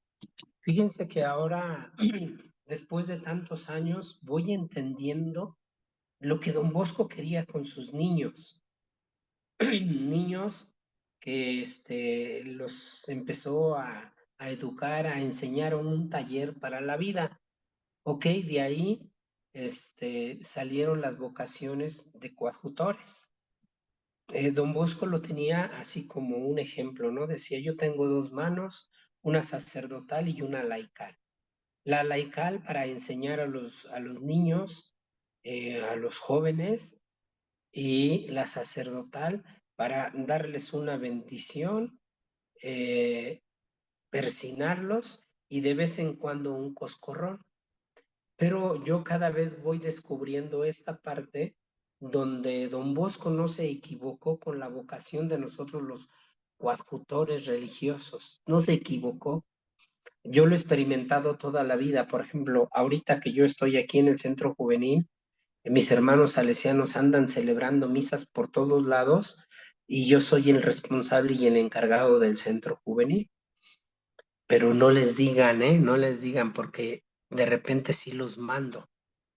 Fíjense que ahora, después de tantos años, voy entendiendo lo que don Bosco quería con sus niños. Niños que los empezó a educar, a enseñar un taller para la vida. Ok, de ahí salieron las vocaciones de coadjutores. Don Bosco lo tenía así como un ejemplo, ¿no? Decía, yo tengo dos manos, una sacerdotal y una laical. La laical para enseñar a los niños, a los jóvenes, y la sacerdotal para darles una bendición, persinarlos y de vez en cuando un coscorrón. Pero yo cada vez voy descubriendo esta parte donde don Bosco no se equivocó con la vocación de nosotros los coadjutores religiosos, no se equivocó. Yo lo he experimentado toda la vida. Por ejemplo, ahorita que yo estoy aquí en el centro juvenil, mis hermanos salesianos andan celebrando misas por todos lados y yo soy el responsable y el encargado del centro juvenil. Pero no les digan, no les digan, porque de repente sí los mando.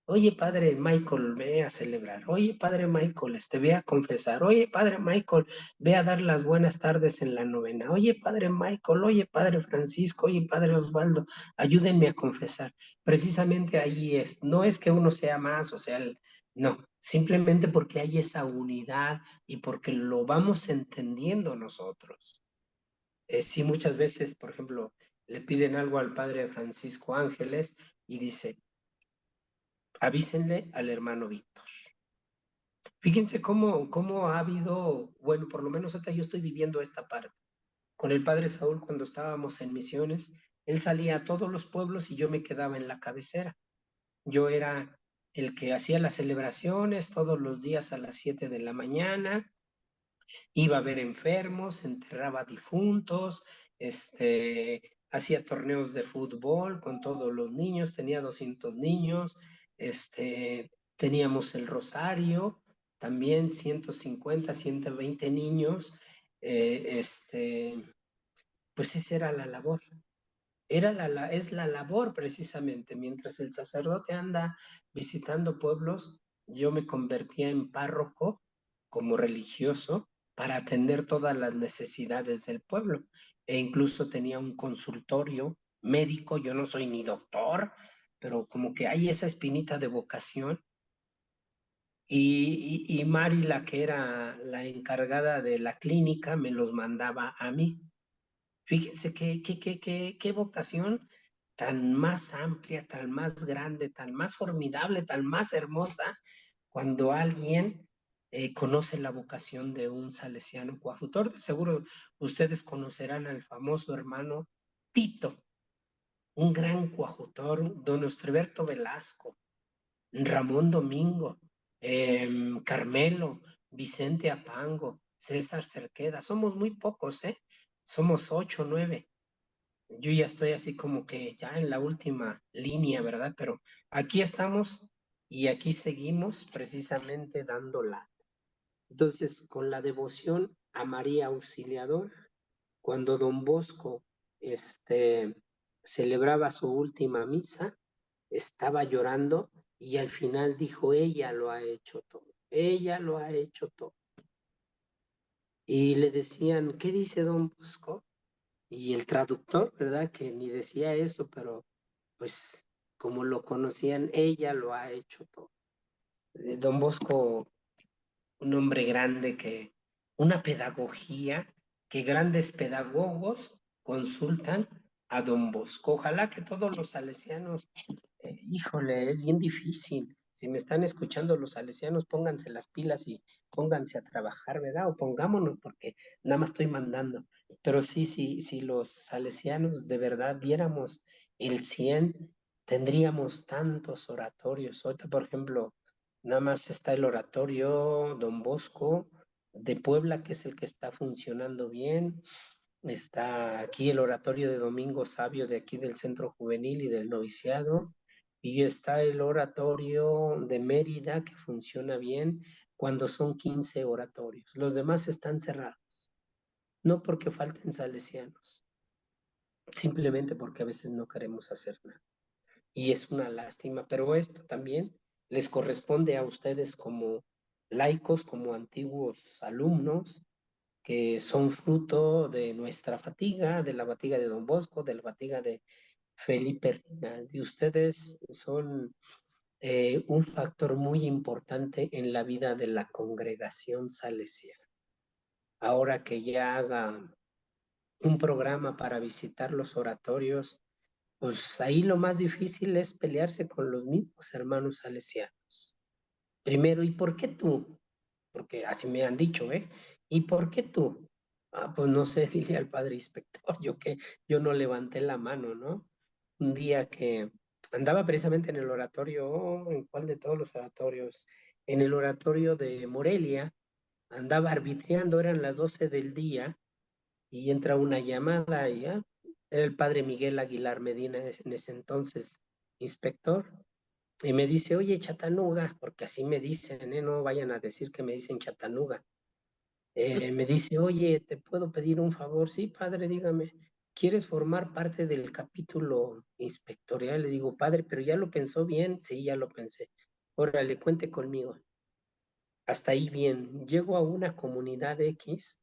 Oye, padre Michael, ve a celebrar. Oye, padre Michael, ve a confesar. Oye, padre Michael, ve a dar las buenas tardes en la novena. Oye, padre Michael, oye, padre Francisco, oye, padre Osvaldo, ayúdenme a confesar. Precisamente ahí no es que uno sea más, o sea, no, simplemente porque hay esa unidad y porque lo vamos entendiendo nosotros. Sí, muchas veces, por ejemplo, le piden algo al padre Francisco Ángeles y dice, avísenle al hermano Víctor. Fíjense cómo ha habido, bueno, por lo menos ahorita yo estoy viviendo esta parte. Con el padre Saúl, cuando estábamos en misiones, él salía a todos los pueblos y yo me quedaba en la cabecera. Yo era el que hacía las celebraciones todos los días a las 7 de la mañana, iba a ver enfermos, enterraba difuntos, hacía torneos de fútbol con todos los niños, tenía 200 niños, teníamos el rosario, también 150, 120 niños, pues esa era la labor. Es la labor precisamente, mientras el sacerdote anda visitando pueblos, yo me convertía en párroco como religioso para atender todas las necesidades del pueblo. E incluso tenía un consultorio médico, yo no soy ni doctor, pero como que hay esa espinita de vocación. Y Mari, la que era la encargada de la clínica, me los mandaba a mí. Fíjense qué vocación tan más amplia, tan más grande, tan más formidable, tan más hermosa, cuando alguien conoce la vocación de un salesiano coadjutor. De seguro ustedes conocerán al famoso hermano Tito, un gran coadjutor, don Ostriberto Velasco, Ramón Domingo, Carmelo, Vicente Apango, César Cerqueda. Somos muy pocos, ¿eh? Somos 8, 9. Yo ya estoy así como que ya en la última línea, ¿verdad? Pero aquí estamos y aquí seguimos precisamente dándola. Entonces, con la devoción a María Auxiliadora, cuando don Bosco celebraba su última misa, estaba llorando y al final dijo, ella lo ha hecho todo, ella lo ha hecho todo. Y le decían, ¿qué dice don Bosco? Y el traductor, ¿verdad? Que ni decía eso, pero pues como lo conocían, ella lo ha hecho todo. Don Bosco, un hombre grande una pedagogía que grandes pedagogos consultan a don Bosco. Ojalá que todos los salesianos, híjole, es bien difícil. Si me están escuchando los salesianos, pónganse las pilas y pónganse a trabajar, ¿verdad? O pongámonos, porque nada más estoy mandando. Pero sí, los salesianos de verdad diéramos el 100, tendríamos tantos oratorios. Ahorita, por ejemplo, nada más está el oratorio Don Bosco de Puebla, que es el que está funcionando bien. Está aquí el oratorio de Domingo Sabio de aquí del Centro Juvenil y del Noviciado. Y está el oratorio de Mérida que funciona bien cuando son 15 oratorios. Los demás están cerrados. No porque falten salesianos, simplemente porque a veces no queremos hacer nada. Y es una lástima, pero esto también les corresponde a ustedes como laicos, como antiguos alumnos, que son fruto de nuestra fatiga, de la fatiga de Don Bosco, de la fatiga de Felipe Reina. Y ustedes son un factor muy importante en la vida de la congregación salesiana. Ahora que ya haga un programa para visitar los oratorios, pues ahí lo más difícil es pelearse con los mismos hermanos salesianos. Primero, ¿y por qué tú? Porque así me han dicho, ¿eh? ¿Y por qué tú? Ah, pues no sé, dile al padre inspector, yo no levanté la mano, ¿no? Un día que andaba precisamente en el oratorio, ¿en cuál de todos los oratorios? En el oratorio de Morelia, andaba arbitriando, eran las 12 del día, y entra una llamada y era el padre Miguel Aguilar Medina en ese entonces, inspector, y me dice, oye, Chatanuga, porque así me dicen, no vayan a decir que me dicen Chatanuga. Me dice, oye, ¿te puedo pedir un favor? Sí, padre, dígame. ¿Quieres formar parte del capítulo inspectorial? Le digo, padre, pero ya lo pensó bien. Sí, ya lo pensé. Órale, cuente conmigo. Hasta ahí bien. Llego a una comunidad X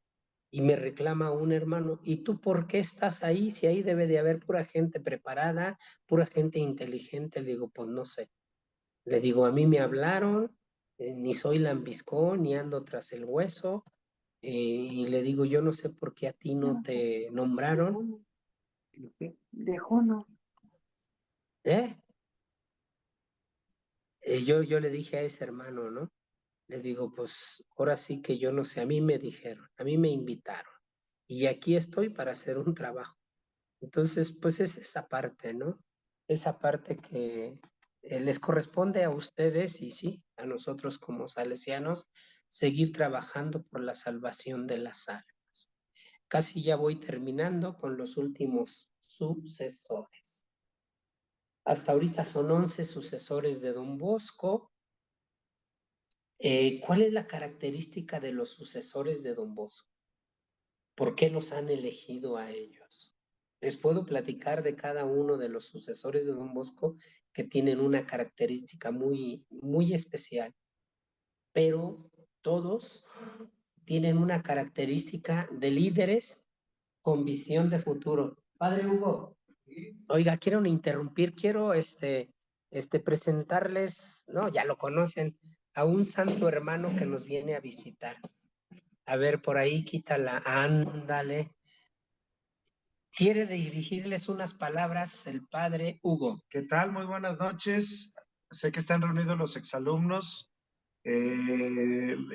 y me reclama un hermano, ¿y tú por qué estás ahí? Si ahí debe de haber pura gente preparada, pura gente inteligente. Le digo, pues no sé. Le digo, a mí me hablaron, ni soy lambiscón, ni ando tras el hueso, y le digo, yo no sé por qué a ti no te nombraron. Dejó, ¿no? ¿Eh? Yo le dije a ese hermano, ¿no? Le digo, pues ahora sí que yo no sé, a mí me dijeron, a mí me invitaron, y aquí estoy para hacer un trabajo. Entonces, pues es esa parte, ¿no? Esa parte que les corresponde a ustedes y sí, a nosotros como salesianos, seguir trabajando por la salvación de las almas. Casi ya voy terminando con los últimos sucesores. Hasta ahorita son 11 sucesores de Don Bosco. ¿Cuál es la característica de los sucesores de Don Bosco? ¿Por qué los han elegido a ellos? Les puedo platicar de cada uno de los sucesores de Don Bosco que tienen una característica muy, muy especial. pero todos tienen una característica de líderes con visión de futuro. Padre Hugo, oiga, quiero interrumpir, quiero presentarles, no, ya lo conocen, a un santo hermano que nos viene a visitar. A ver, por ahí quítala, ándale. Quiere dirigirles unas palabras el padre Hugo. ¿Qué tal? Muy buenas noches. Sé que están reunidos los exalumnos.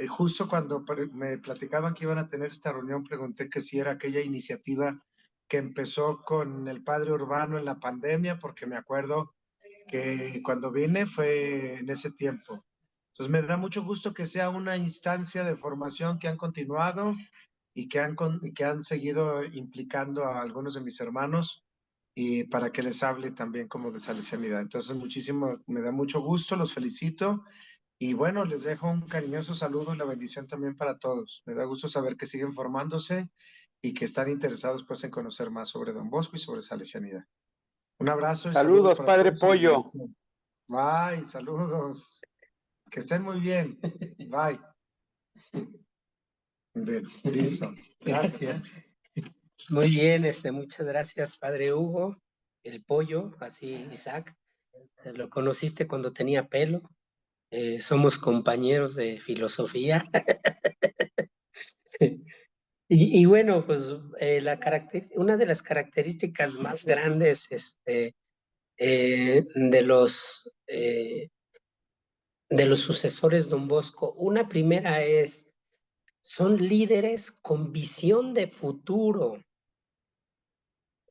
Justo cuando me platicaban que iban a tener esta reunión, pregunté que si era aquella iniciativa que empezó con el padre Urbano en la pandemia, porque me acuerdo que cuando vine fue en ese tiempo. Entonces me da mucho gusto que sea una instancia de formación que han continuado y que han seguido implicando a algunos de mis hermanos y para que les hable también como de salesianidad. Entonces me da mucho gusto, los felicito y bueno, les dejo un cariñoso saludo y la bendición también para todos. Me da gusto saber que siguen formándose y que están interesados pues en conocer más sobre Don Bosco y sobre salesianidad. Un abrazo y saludos Saludos, para Padre todos y la Pollo. bendición. Bye, saludos. Que estén muy bien. Bye. Bien, listo. Gracias. Muy bien, muchas gracias, padre Hugo. El pollo, así Isaac, lo conociste cuando tenía pelo. Somos compañeros de filosofía. Y bueno, pues una de las características más grandes de los sucesores Don Bosco, una primera son líderes con visión de futuro.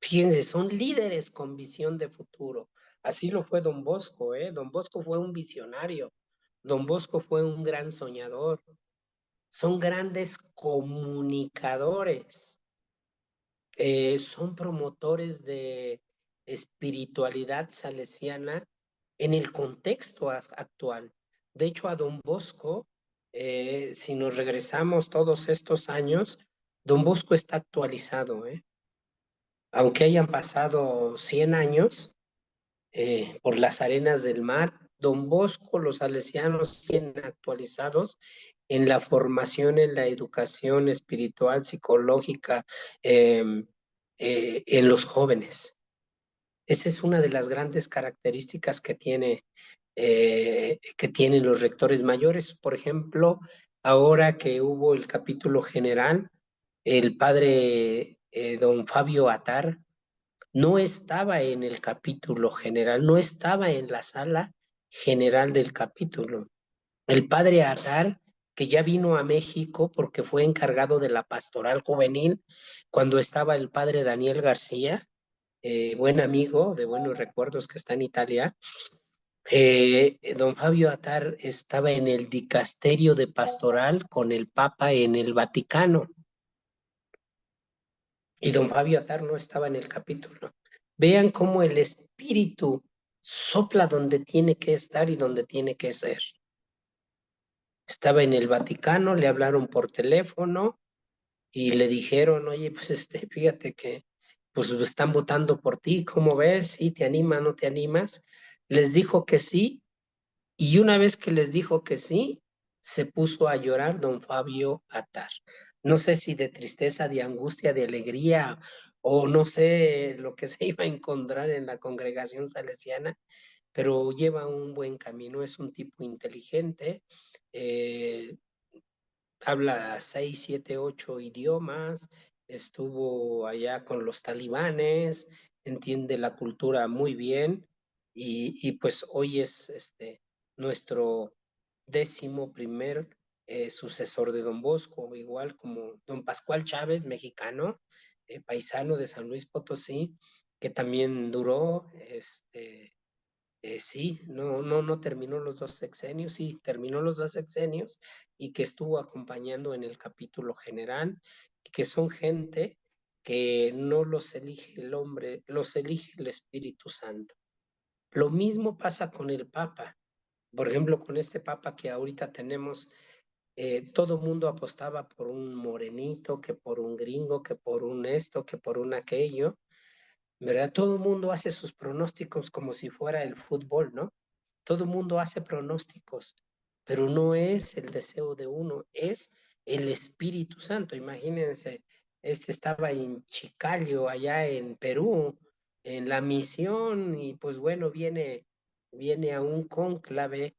Fíjense, son líderes con visión de futuro. Así lo fue Don Bosco, ¿eh? Don Bosco fue un visionario. Don Bosco fue un gran soñador. Son grandes comunicadores. Son promotores de espiritualidad salesiana en el contexto actual. De hecho, a Don Bosco, si nos regresamos todos estos años, Don Bosco está actualizado, ¿eh? Aunque hayan pasado 100 años por las arenas del mar, Don Bosco, los salesianos siguen actualizados en la formación, en la educación espiritual, psicológica, en los jóvenes. Esa es una de las grandes características que tienen los rectores mayores. Por ejemplo, ahora que hubo el capítulo general, el padre don Fabio Atar no estaba en el capítulo general, no estaba en la sala general del capítulo. El padre Atar, que ya vino a México porque fue encargado de la pastoral juvenil cuando estaba el padre Daniel García, buen amigo de buenos recuerdos que está en Italia. Don Fabio Atar estaba en el dicasterio de pastoral con el Papa en el Vaticano. Y don Fabio Atar no estaba en el capítulo. Vean cómo el espíritu sopla donde tiene que estar y donde tiene que ser. Estaba en el Vaticano, le hablaron por teléfono y le dijeron, oye, pues fíjate que pues están votando por ti, ¿cómo ves? ¿Sí te anima, no te animas? Les dijo que sí, y una vez que les dijo que sí, se puso a llorar don Fabio Atar. No sé si de tristeza, de angustia, de alegría, o no sé lo que se iba a encontrar en la congregación salesiana, pero lleva un buen camino, es un tipo inteligente, habla 6, 7, 8 idiomas, estuvo allá con los talibanes, entiende la cultura muy bien y pues hoy es nuestro 11º sucesor de Don Bosco, igual como Don Pascual Chávez, mexicano, paisano de San Luis Potosí, que también duró sí, no terminó los 2 sexenios, sí, terminó los 2 sexenios y que estuvo acompañando en el capítulo general, que son gente que no los elige el hombre, los elige el Espíritu Santo. Lo mismo pasa con el Papa. Por ejemplo, con este Papa que ahorita tenemos, todo mundo apostaba por un morenito, que por un gringo, que por un esto, que por un aquello, ¿verdad? Todo el mundo hace sus pronósticos como si fuera el fútbol, ¿no? Todo el mundo hace pronósticos. pero no es el deseo de uno, es el Espíritu Santo. Imagínense, estaba en Chiclayo, allá en Perú, en la misión, y pues bueno, viene a un cónclave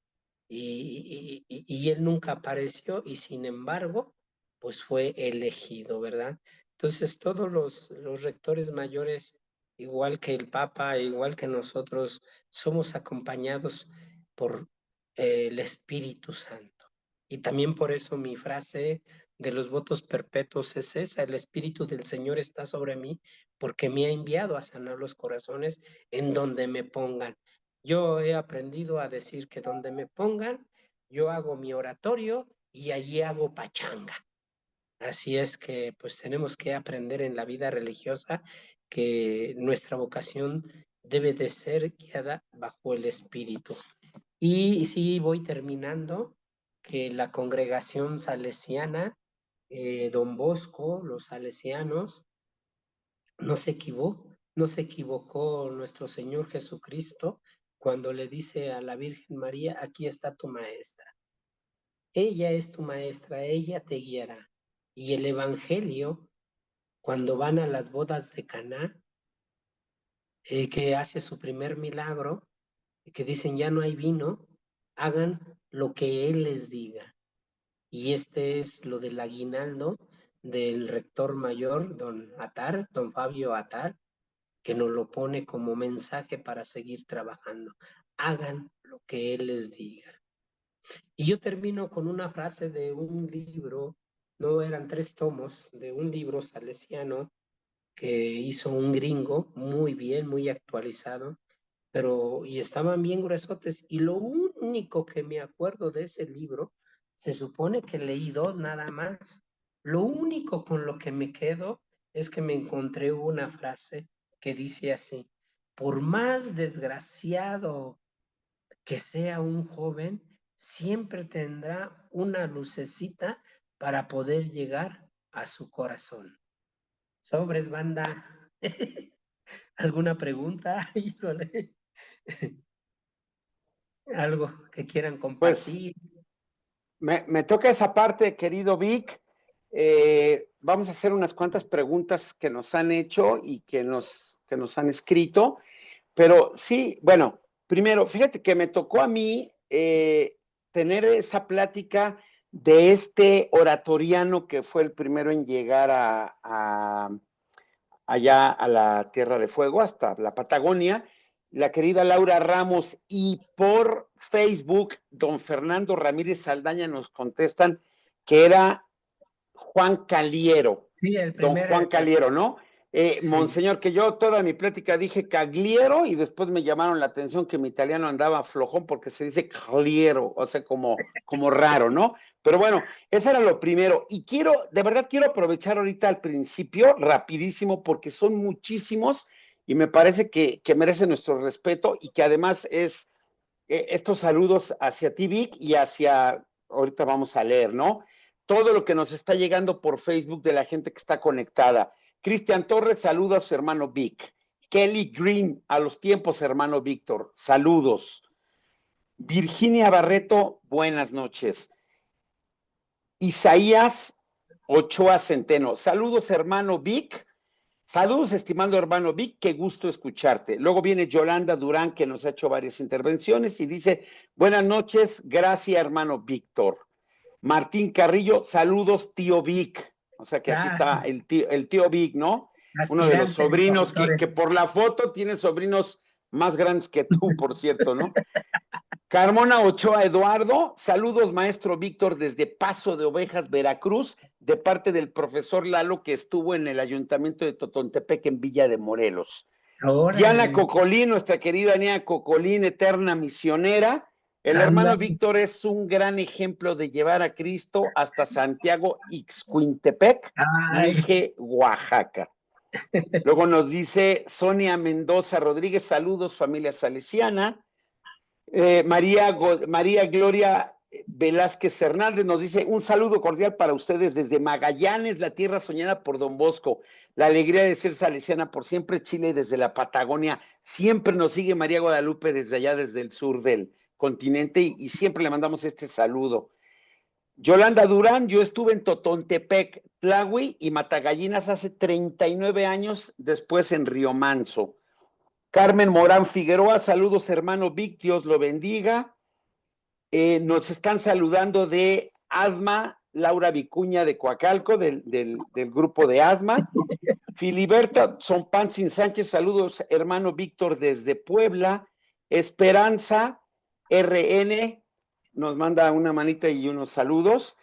y él nunca apareció, y sin embargo, pues fue elegido, ¿verdad? Entonces, todos los rectores mayores, igual que el Papa, igual que nosotros, somos acompañados por el Espíritu Santo. Y también por eso mi frase de los votos perpetuos es esa: el Espíritu del Señor está sobre mí, porque me ha enviado a sanar los corazones en donde me pongan. Yo he aprendido a decir que donde me pongan, yo hago mi oratorio y allí hago pachanga. Así es que pues tenemos que aprender en la vida religiosa que nuestra vocación debe de ser guiada bajo el Espíritu. Y sí, voy terminando, que la congregación salesiana, Don Bosco, los salesianos, no se equivocó nuestro Señor Jesucristo cuando le dice a la Virgen María: aquí está tu maestra. Ella es tu maestra, ella te guiará. Y el Evangelio, cuando van a las bodas de Caná, que hace su primer milagro, que dicen ya no hay vino, hagan lo que Él les diga. Y este es lo del aguinaldo del rector mayor, don Fabio Atar, que nos lo pone como mensaje para seguir trabajando. Hagan lo que Él les diga. Y yo termino con una frase de un libro, no eran 3 tomos, de un libro salesiano que hizo un gringo, muy bien, muy actualizado, y estaban bien gruesotes. Y lo único que me acuerdo de ese libro, se supone que leí 2 nada más. Lo único con lo que me quedo es que me encontré una frase que dice así: por más desgraciado que sea un joven, siempre tendrá una lucecita para poder llegar a su corazón. Sobres, banda. ¿Alguna pregunta? Híjole. Algo que quieran Pues compartir. me toca esa parte, querido Vic. Vamos a hacer unas cuantas preguntas que nos han hecho y que nos han escrito. Pero sí, bueno, primero, fíjate que me tocó a mí tener esa plática de este oratoriano que fue el primero en llegar allá a la Tierra de Fuego, hasta la Patagonia, la querida Laura Ramos, y por Facebook, don Fernando Ramírez Saldaña nos contestan que era Juan Caliero. Sí, el Don primer. Juan Caliero, ¿no? Sí. Monseñor, que yo toda mi plática dije Cagliero y después me llamaron la atención que mi italiano andaba flojón porque se dice Caliero, o sea, como raro, ¿no? Pero bueno, eso era lo primero. Y de verdad quiero aprovechar ahorita al principio, rapidísimo, porque son muchísimos y me parece que merecen nuestro respeto y que además es estos saludos hacia ti, Vic, y ahorita vamos a leer, ¿no? Todo lo que nos está llegando por Facebook de la gente que está conectada. Cristian Torres, saluda a su hermano Vic. Kelly Green, a los tiempos, hermano Víctor, saludos. Virginia Barreto, buenas noches. Isaías Ochoa Centeno, saludos, hermano Vic. Saludos, estimado hermano Vic, qué gusto escucharte. Luego viene Yolanda Durán, que nos ha hecho varias intervenciones y dice: buenas noches, gracias, hermano Víctor. Martín Carrillo, saludos, tío Vic. O sea que aquí está el tío Vic, ¿no? Uno de los sobrinos que por la foto tiene sobrinos más grandes que tú, por cierto, ¿no? Carmona Ochoa Eduardo, saludos, maestro Víctor, desde Paso de Ovejas, Veracruz, de parte del profesor Lalo, que estuvo en el ayuntamiento de Totontepec, en Villa de Morelos. Diana Cocolín, nuestra querida Diana Cocolín, eterna misionera. El hermano Víctor es un gran ejemplo de llevar a Cristo hasta Santiago Ixcuintepec, Mije, Oaxaca. Luego nos dice Sonia Mendoza Rodríguez, saludos, familia salesiana. María Gloria Velázquez Hernández nos dice: un saludo cordial para ustedes desde Magallanes, la tierra soñada por Don Bosco. La alegría de ser salesiana por siempre, Chile, desde la Patagonia. Siempre nos sigue María Guadalupe desde allá, desde el sur del continente y siempre le mandamos este saludo. Yolanda Durán, yo estuve en Totontepec, Tlahui y Matagallinas hace 39 años, después en Río Manso. Carmen Morán Figueroa, saludos hermano Vic, Dios lo bendiga. Nos están saludando de ASMA, Laura Vicuña de Coacalco, del grupo de ASMA. Filiberta Sonpanzin Sánchez, saludos hermano Víctor desde Puebla. Esperanza RN nos manda una manita y unos saludos.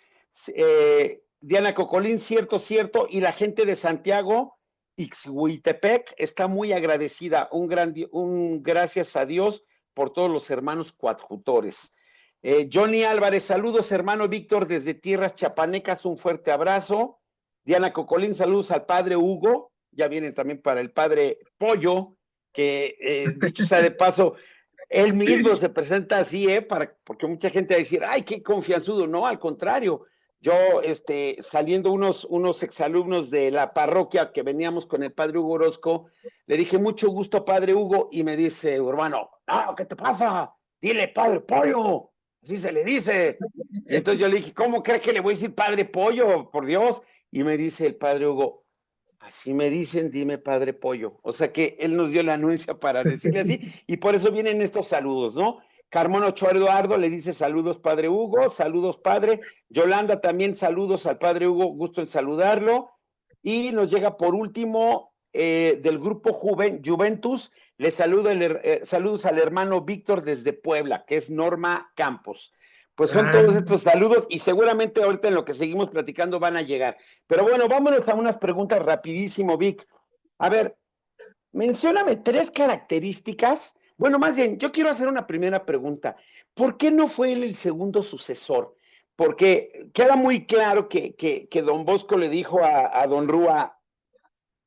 Diana Cocolín, cierto, y la gente de Santiago, Ixhuitepec, está muy agradecida. Un gracias a Dios por todos los hermanos coadjutores. Johnny Álvarez, saludos hermano Víctor desde tierras chapanecas, un fuerte abrazo. Diana Cocolín, saludos al padre Hugo, ya vienen también para el padre Pollo, que dicho sea de paso, él mismo se presenta así, porque mucha gente va a decir, ay, qué confianzudo, no, al contrario, yo, saliendo unos exalumnos de la parroquia que veníamos con el padre Hugo Orozco, le dije, mucho gusto padre Hugo, y me dice, hermano, no, ¿qué te pasa? Dile padre Pollo, así se le dice. Y entonces yo le dije, ¿cómo crees que le voy a decir padre Pollo? Por Dios. Y me dice el padre Hugo, así me dicen, dime padre Pollo. O sea que él nos dio la anuencia para decirle así, y por eso vienen estos saludos, ¿no? Carmón Ochoa Eduardo le dice saludos padre Hugo, saludos padre. Yolanda también saludos al padre Hugo, gusto en saludarlo. Y nos llega por último del grupo Juventus, le saludos al hermano Víctor desde Puebla, que es Norma Campos. Pues son todos estos saludos y seguramente ahorita en lo que seguimos platicando van a llegar. Pero bueno, vámonos a unas preguntas rapidísimo, Vic. A ver, mencióname 3 características. Bueno, más bien, yo quiero hacer una primera pregunta. ¿Por qué no fue él el segundo sucesor? Porque queda muy claro que don Bosco le dijo a don Rúa,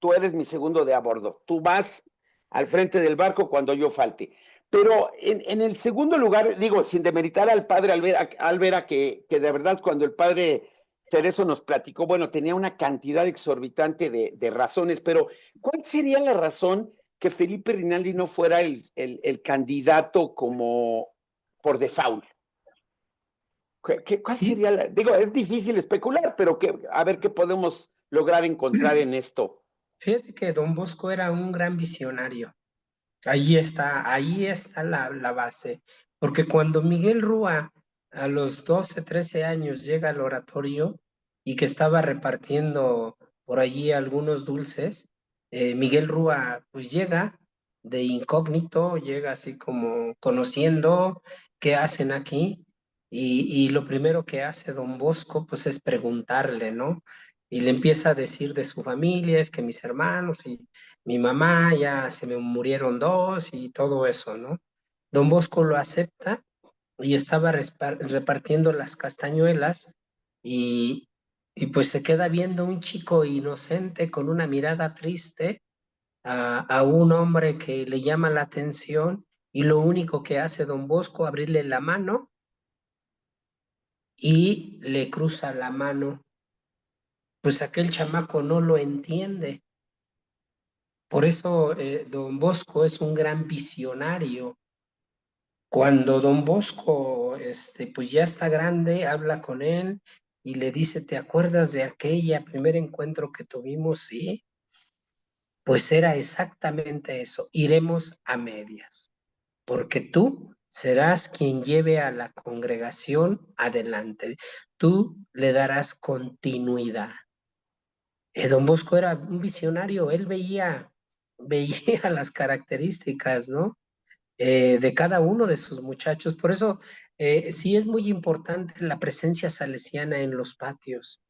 tú eres mi segundo de a bordo, tú vas al frente del barco cuando yo falte. Pero en el segundo lugar, digo, sin demeritar al padre Alvera, que de verdad cuando el padre Tereso nos platicó, bueno, tenía una cantidad exorbitante de razones, pero ¿cuál sería la razón que Felipe Rinaldi no fuera el candidato como por default? ¿Cuál sería la? Digo, es difícil especular, pero a ver qué podemos lograr encontrar en esto. Fíjate que don Bosco era un gran visionario. Ahí está la base. Porque cuando Miguel Rúa a los 12, 13 años llega al oratorio y que estaba repartiendo por allí algunos dulces, Miguel Rúa pues llega de incógnito, llega así como conociendo qué hacen aquí y lo primero que hace don Bosco pues es preguntarle, ¿no? Y le empieza a decir de su familia, es que mis hermanos y mi mamá ya se me murieron 2 y todo eso, ¿no? Don Bosco lo acepta y estaba repartiendo las castañuelas y, y pues se queda viendo un chico inocente con una mirada triste a un hombre que le llama la atención y lo único que hace don Bosco abrirle la mano y le cruza la mano. Pues aquel chamaco no lo entiende. Por eso don Bosco es un gran visionario. Cuando don Bosco pues ya está grande, habla con él y le dice, ¿te acuerdas de aquella primer encuentro que tuvimos? Sí, pues era exactamente eso, iremos a medias, porque tú serás quien lleve a la congregación adelante, tú le darás continuidad. Don Bosco era un visionario, él veía las características, ¿no? De cada uno de sus muchachos. Por eso sí es muy importante la presencia salesiana en los patios,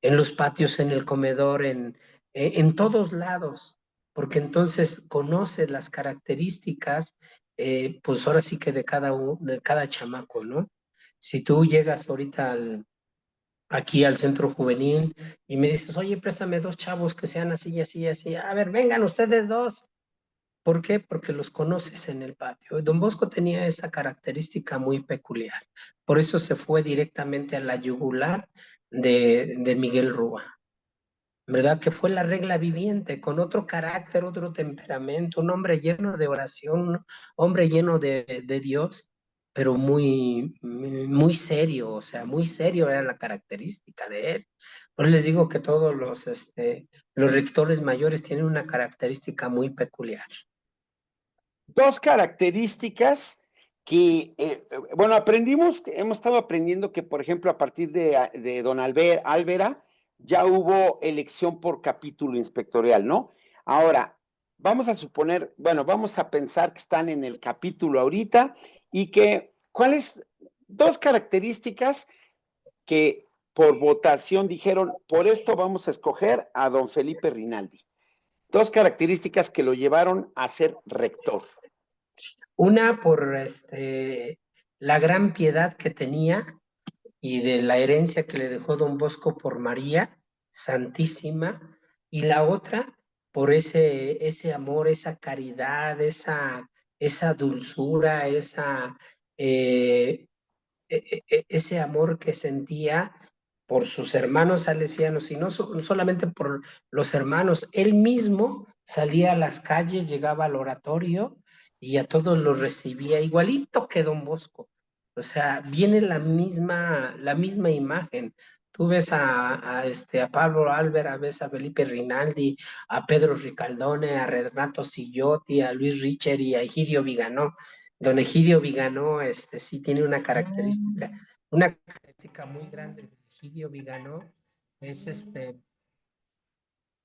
en el comedor, en todos lados, porque entonces conoce las características, pues ahora sí que de cada chamaco, ¿no? Si tú llegas ahorita aquí al centro juvenil y me dices, oye, préstame 2 chavos que sean así, así, así, a ver, vengan ustedes 2. ¿Por qué? Porque los conoces en el patio. Don Bosco tenía esa característica muy peculiar. Por eso se fue directamente a la yugular de Miguel Rúa. ¿Verdad? Que fue la regla viviente, con otro carácter, otro temperamento, un hombre lleno de oración, un hombre lleno de Dios, pero muy serio, o sea, muy serio era la característica de él. Por eso les digo que todos los rectores mayores tienen una característica muy peculiar. Dos características que, bueno, hemos estado aprendiendo que, por ejemplo, a partir de don Álvera, ya hubo elección por capítulo inspectorial, ¿no? Ahora, vamos a suponer, bueno, vamos a pensar que están en el capítulo ahorita y que, ¿cuáles? Dos características que por votación dijeron, por esto vamos a escoger a don Felipe Rinaldi. Dos características que lo llevaron a ser rector. Una por la gran piedad que tenía y de la herencia que le dejó don Bosco por María Santísima, y la otra por ese amor, esa caridad, esa dulzura, ese amor que sentía por sus hermanos salesianos, y no solamente por los hermanos, él mismo salía a las calles, llegaba al oratorio y a todos los recibía igualito que don Bosco. O sea, viene la misma imagen. Tú ves a Pablo Álvera, ves a Felipe Rinaldi, a Pedro Ricaldone, a Renato Sillotti, a Luis Richer y a Egidio Viganó. Don Egidio Viganó, sí tiene una característica muy grande de Egidio Viganó, es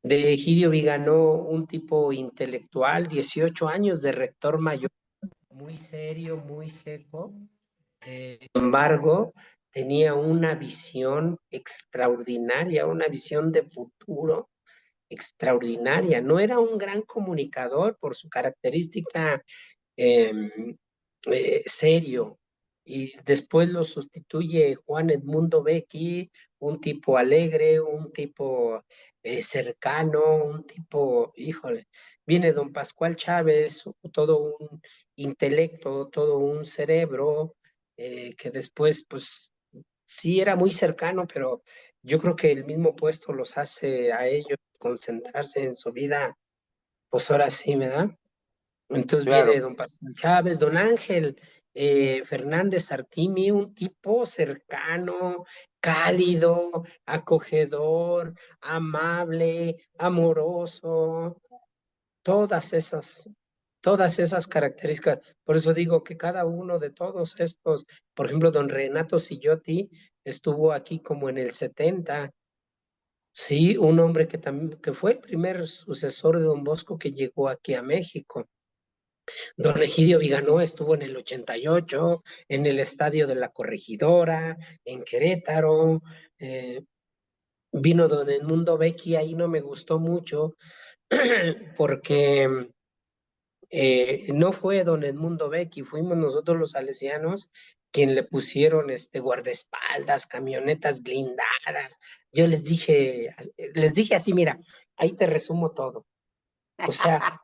de Egidio Viganó, un tipo intelectual, 18 años de rector mayor, muy serio, muy seco, sin embargo, tenía una visión extraordinaria, una visión de futuro extraordinaria. No era un gran comunicador por su característica eh, serio. Y después lo sustituye Juan Edmundo Becchi, un tipo alegre, un tipo cercano, un tipo, híjole, viene don Pascual Chávez, todo un intelecto, todo un cerebro, que después, pues, sí era muy cercano, pero yo creo que el mismo puesto los hace a ellos concentrarse en su vida, pues ahora sí, ¿verdad? Entonces viene Claro. don Pascual Chávez, don Ángel Fernández Artimi, un tipo cercano, cálido, acogedor, amable, amoroso, todas esas características. Por eso digo que cada uno de todos estos, por ejemplo, don Renato Sillotti estuvo aquí como en el 70. Sí, un hombre que también que fue el primer sucesor de don Bosco que llegó aquí a México. Don Egidio Viganó estuvo en el 88, en el Estadio de la Corregidora, en Querétaro. Vino don Edmundo Becchi, ahí no me gustó mucho, porque no fue don Edmundo Becchi, fuimos nosotros los salesianos quien le pusieron guardaespaldas, camionetas blindadas. Yo les dije así, mira, ahí te resumo todo. O sea,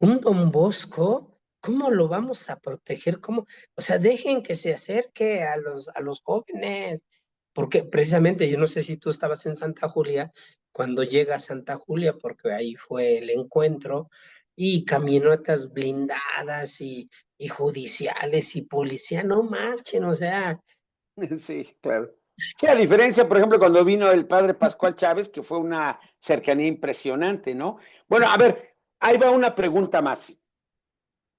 un don Bosco, ¿cómo lo vamos a proteger? ¿Cómo? O sea, dejen que se acerque a los jóvenes, porque precisamente yo no sé si tú estabas en Santa Julia, cuando llega a Santa Julia, porque ahí fue el encuentro, y camionetas blindadas y judiciales y policía, no marchen, o sea, Sí, claro. Sí, a diferencia, por ejemplo, cuando vino el padre Pascual Chávez, que fue una cercanía impresionante, ¿no? Bueno, a ver, ahí va una pregunta más.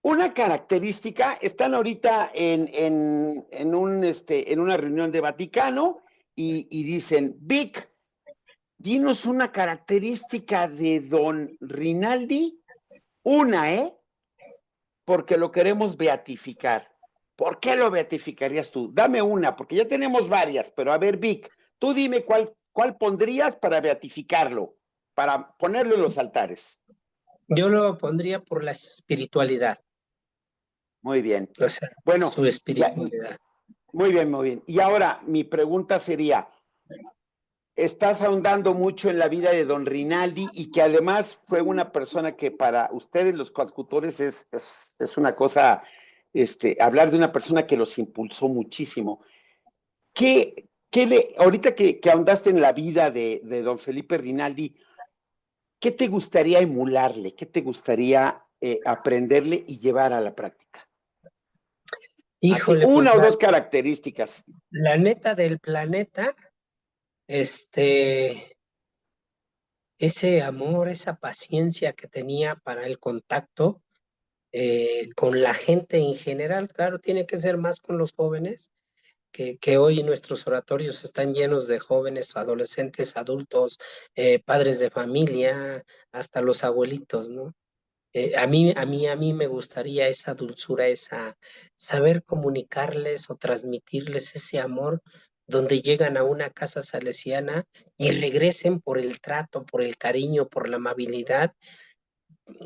Una característica, están ahorita en una reunión de Vaticano y dicen, Vic, dinos una característica de don Rinaldi, una, porque lo queremos beatificar. ¿Por qué lo beatificarías tú? Dame una, porque ya tenemos varias, pero a ver, Vic, tú dime cuál pondrías para beatificarlo, para ponerlo en los altares. yo lo pondría por la espiritualidad, Muy bien. o sea, Bueno, su espiritualidad. muy bien, muy bien. Y ahora mi pregunta sería, estás ahondando mucho en la vida de don Rinaldi y que además fue una persona que para ustedes los coadjutores es una cosa, hablar de una persona que los impulsó muchísimo. Ahorita que ahondaste en la vida de don Felipe Rinaldi, ¿qué te gustaría emularle? ¿Qué te gustaría aprenderle y llevar a la práctica? Híjole, pues una o dos características. la neta del planeta, ese amor, esa paciencia que tenía para el contacto con la gente en general. Claro, tiene que ser más con los jóvenes, que hoy nuestros oratorios están llenos de jóvenes, adolescentes, adultos, padres de familia, hasta los abuelitos, ¿no? A mí me gustaría esa dulzura, saber comunicarles o transmitirles ese amor donde llegan a una casa salesiana y regresen por el trato, por el cariño, por la amabilidad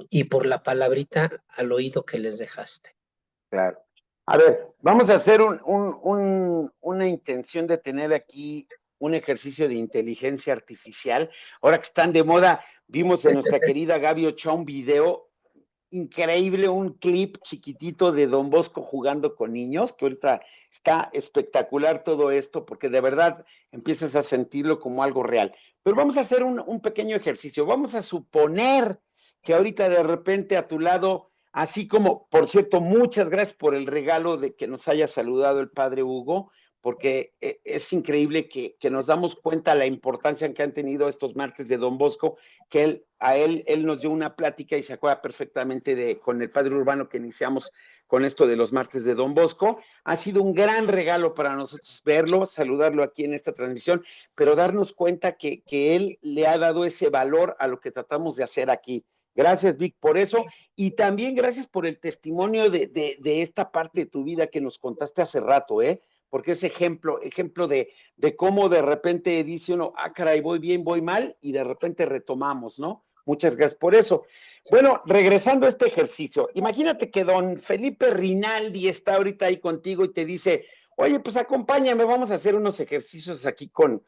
y por la palabrita al oído que les dejaste. Claro. A ver, vamos a hacer una intención de tener aquí un ejercicio de inteligencia artificial. Ahora que están de moda, vimos en nuestra querida Gaby Ochoa un video increíble, un clip chiquitito de Don Bosco jugando con niños, que ahorita está espectacular todo esto, porque de verdad empiezas a sentirlo como algo real. Pero vamos a hacer un pequeño ejercicio. Vamos a suponer que ahorita de repente a tu lado, así como, por cierto, muchas gracias por el regalo de que nos haya saludado el padre Hugo, porque es increíble que nos damos cuenta de la importancia que han tenido estos martes de Don Bosco, que él nos dio una plática y se acuerda perfectamente con el padre Urbano que iniciamos con esto de los martes de Don Bosco. Ha sido un gran regalo para nosotros verlo, saludarlo aquí en esta transmisión, pero darnos cuenta que él le ha dado ese valor a lo que tratamos de hacer aquí. Gracias, Vic, por eso, y también gracias por el testimonio de esta parte de tu vida que nos contaste hace rato, porque es ejemplo de cómo de repente dice uno, caray, voy bien, voy mal, y de repente retomamos, ¿no? Muchas gracias por eso. Bueno, regresando a este ejercicio, imagínate que don Felipe Rinaldi está ahorita ahí contigo y te dice, oye, pues acompáñame, vamos a hacer unos ejercicios aquí con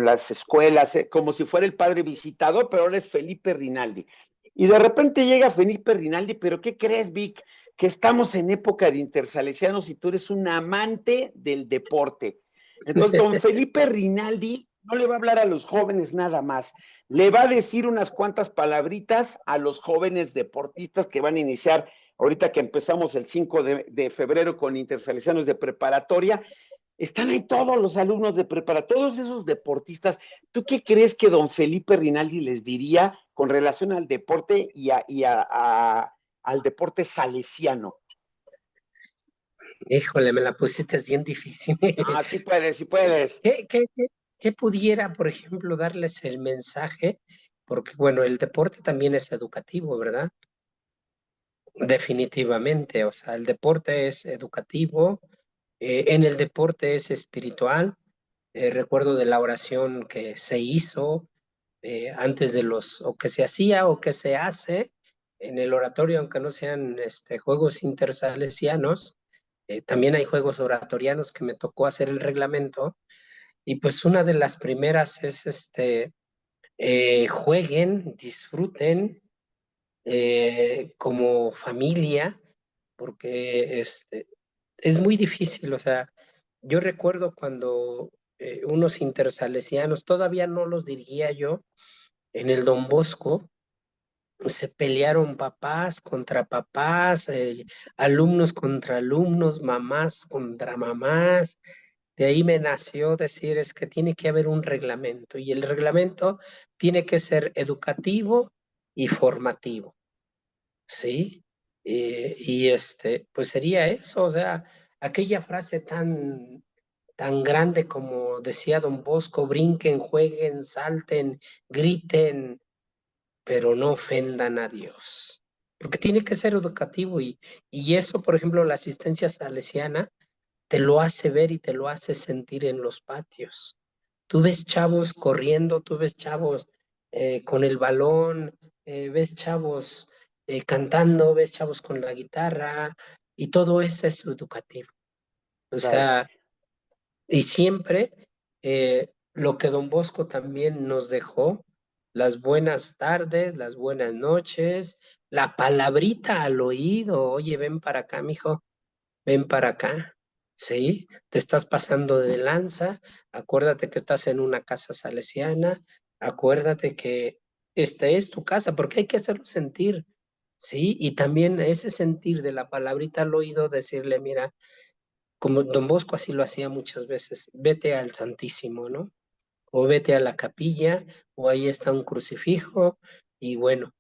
las escuelas, como si fuera el padre visitador, pero ahora es Felipe Rinaldi. Y de repente llega Felipe Rinaldi, pero ¿qué crees, Vic? Que estamos en época de intersalesianos y tú eres un amante del deporte. Entonces, don Felipe Rinaldi no le va a hablar a los jóvenes nada más, le va a decir unas cuantas palabritas a los jóvenes deportistas que van a iniciar, ahorita que empezamos el 5 de febrero con intersalesianos de preparatoria. Están ahí todos los alumnos de preparatoria, todos esos deportistas. ¿Tú qué crees que don Felipe Rinaldi les diría con relación al deporte y al deporte salesiano? Híjole, me la pusiste bien difícil. Sí puedes, sí puedes. ¿Qué pudiera, por ejemplo, darles el mensaje? Porque, bueno, el deporte también es educativo, ¿verdad? Definitivamente, o sea, el deporte es educativo, en el deporte es espiritual. Recuerdo de la oración que se hizo antes o que se hacía o que se hace en el oratorio, aunque no sean juegos intersalesianos, también hay juegos oratorianos que me tocó hacer el reglamento, y pues una de las primeras es jueguen, disfruten como familia, porque es muy difícil, o sea, yo recuerdo cuando unos intersalesianos, todavía no los dirigía yo, en el Don Bosco, se pelearon papás, alumnos contra alumnos, mamás contra mamás. De ahí me nació decir, es que tiene que haber un reglamento, y el reglamento tiene que ser educativo y formativo, ¿sí? Y pues sería eso, o sea, aquella frase tan grande como decía Don Bosco: brinquen, jueguen, salten, griten, pero no ofendan a Dios. Porque tiene que ser educativo, y eso, por ejemplo, la asistencia salesiana te lo hace ver y te lo hace sentir en los patios. Tú ves chavos corriendo, tú ves chavos con el balón, ves chavos cantando, ves chavos con la guitarra, y todo eso es educativo. O sea, y siempre lo que Don Bosco también nos dejó, las buenas tardes, las buenas noches, la palabrita al oído: oye, ven para acá, mijo, ven para acá, ¿sí? Te estás pasando de lanza, acuérdate que estás en una casa salesiana, acuérdate que esta es tu casa, porque hay que hacerlo sentir, ¿sí? Y también ese sentir de la palabrita al oído, decirle: mira, como Don Bosco así lo hacía muchas veces, vete al Santísimo, ¿no? O vete a la capilla, o ahí está un crucifijo, y bueno,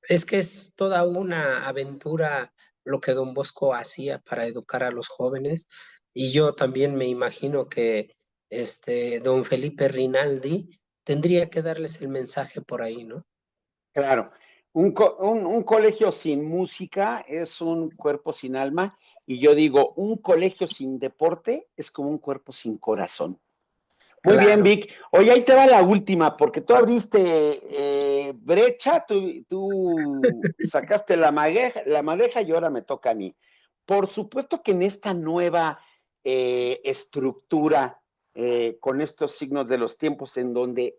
es que es toda una aventura lo que Don Bosco hacía para educar a los jóvenes, y yo también me imagino que Don Felipe Rinaldi tendría que darles el mensaje por ahí, ¿no? Claro, un colegio sin música es un cuerpo sin alma, y yo digo, un colegio sin deporte es como un cuerpo sin corazón. Muy bien, Claro. Vic. Oye, ahí te va la última, porque tú abriste brecha, tú sacaste la madeja y ahora me toca a mí. Por supuesto que en esta nueva estructura, con estos signos de los tiempos en donde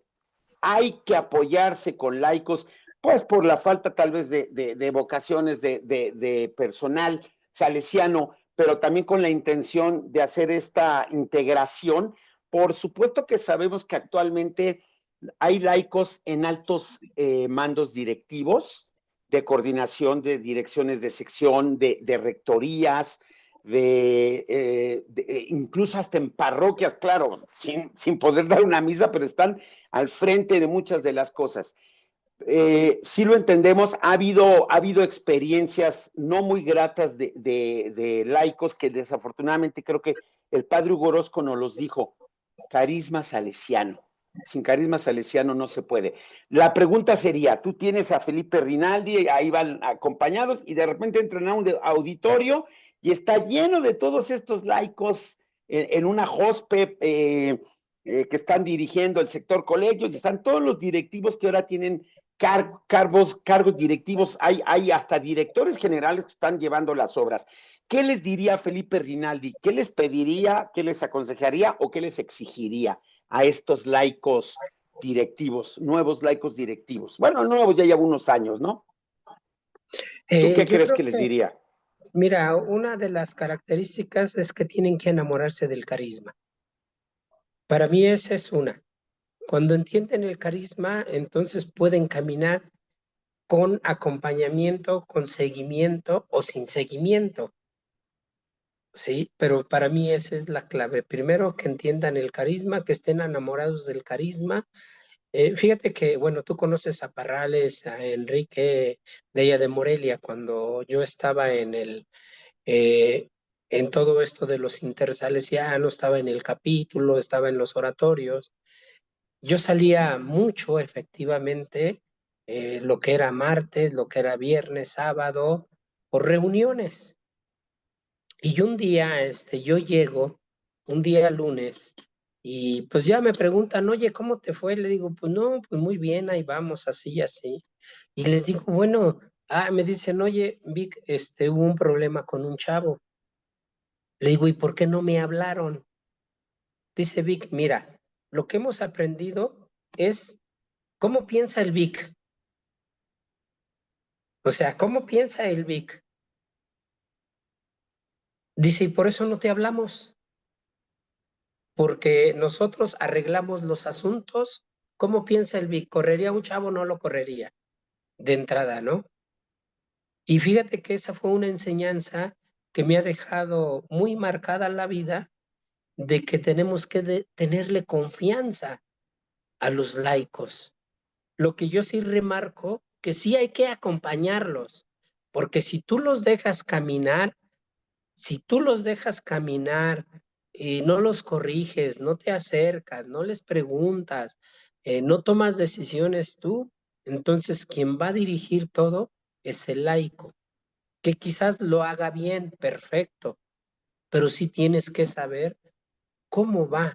hay que apoyarse con laicos, pues por la falta tal vez de vocaciones de personal salesiano, pero también con la intención de hacer esta integración. Por supuesto que sabemos que actualmente hay laicos en altos mandos directivos, de coordinación de direcciones de sección, de rectorías, incluso hasta en parroquias, claro, sin poder dar una misa, pero están al frente de muchas de las cosas. Sí lo entendemos, ha habido experiencias no muy gratas de laicos que desafortunadamente creo que el padre Hugo Orozco nos los dijo, carisma salesiano. Sin carisma salesiano no se puede. La pregunta sería, tú tienes a Felipe Rinaldi, ahí van acompañados y de repente entran a un auditorio y está lleno de todos estos laicos en una hospe que están dirigiendo el sector colegios y están todos los directivos que ahora tienen cargos directivos, hay hasta directores generales que están llevando las obras. ¿Qué les diría Felipe Rinaldi? ¿Qué les pediría, qué les aconsejaría o qué les exigiría a estos laicos directivos, nuevos laicos directivos? Bueno, nuevos ya lleva unos años, ¿no? ¿Tú qué Yo crees creo que les diría? mira, una de las características es que tienen que enamorarse del carisma. Para mí esa es una. Cuando entienden el carisma, entonces pueden caminar con acompañamiento, con seguimiento o sin seguimiento. Sí, pero para mí esa es la clave. Primero, que entiendan el carisma, que estén enamorados del carisma. Fíjate que, bueno, tú conoces a Parrales, a Enrique de ella de Morelia, cuando yo estaba eh, en todo esto de los intersalesianos, estaba en el capítulo, estaba en los oratorios. Yo salía mucho, efectivamente, lo que era martes, lo que era viernes, sábado, por reuniones. Y un día, yo llego, un día lunes, y pues ya me preguntan, oye, ¿cómo te fue? Le digo, pues no, pues muy bien, ahí vamos, así y así. Y les digo, bueno, me dicen, oye, Vic, hubo un problema con un chavo. Le digo, ¿y por qué no me hablaron? Dice Vic, mira, lo que hemos aprendido es cómo piensa el Vic. O sea, ¿cómo piensa el Vic? Dice, y por eso no te hablamos, porque nosotros arreglamos los asuntos. ¿Cómo piensa el Vic? ¿Correría un chavo? No lo correría de entrada, ¿no? Y fíjate que esa fue una enseñanza que me ha dejado muy marcada la vida, de que tenemos que tenerle confianza a los laicos. Lo que yo sí remarco, que sí hay que acompañarlos, porque si tú los dejas caminar, si tú los dejas caminar y no los corriges, no te acercas, no les preguntas, no tomas decisiones tú, entonces quien va a dirigir todo es el laico, que quizás lo haga bien, perfecto, pero sí tienes que saber cómo va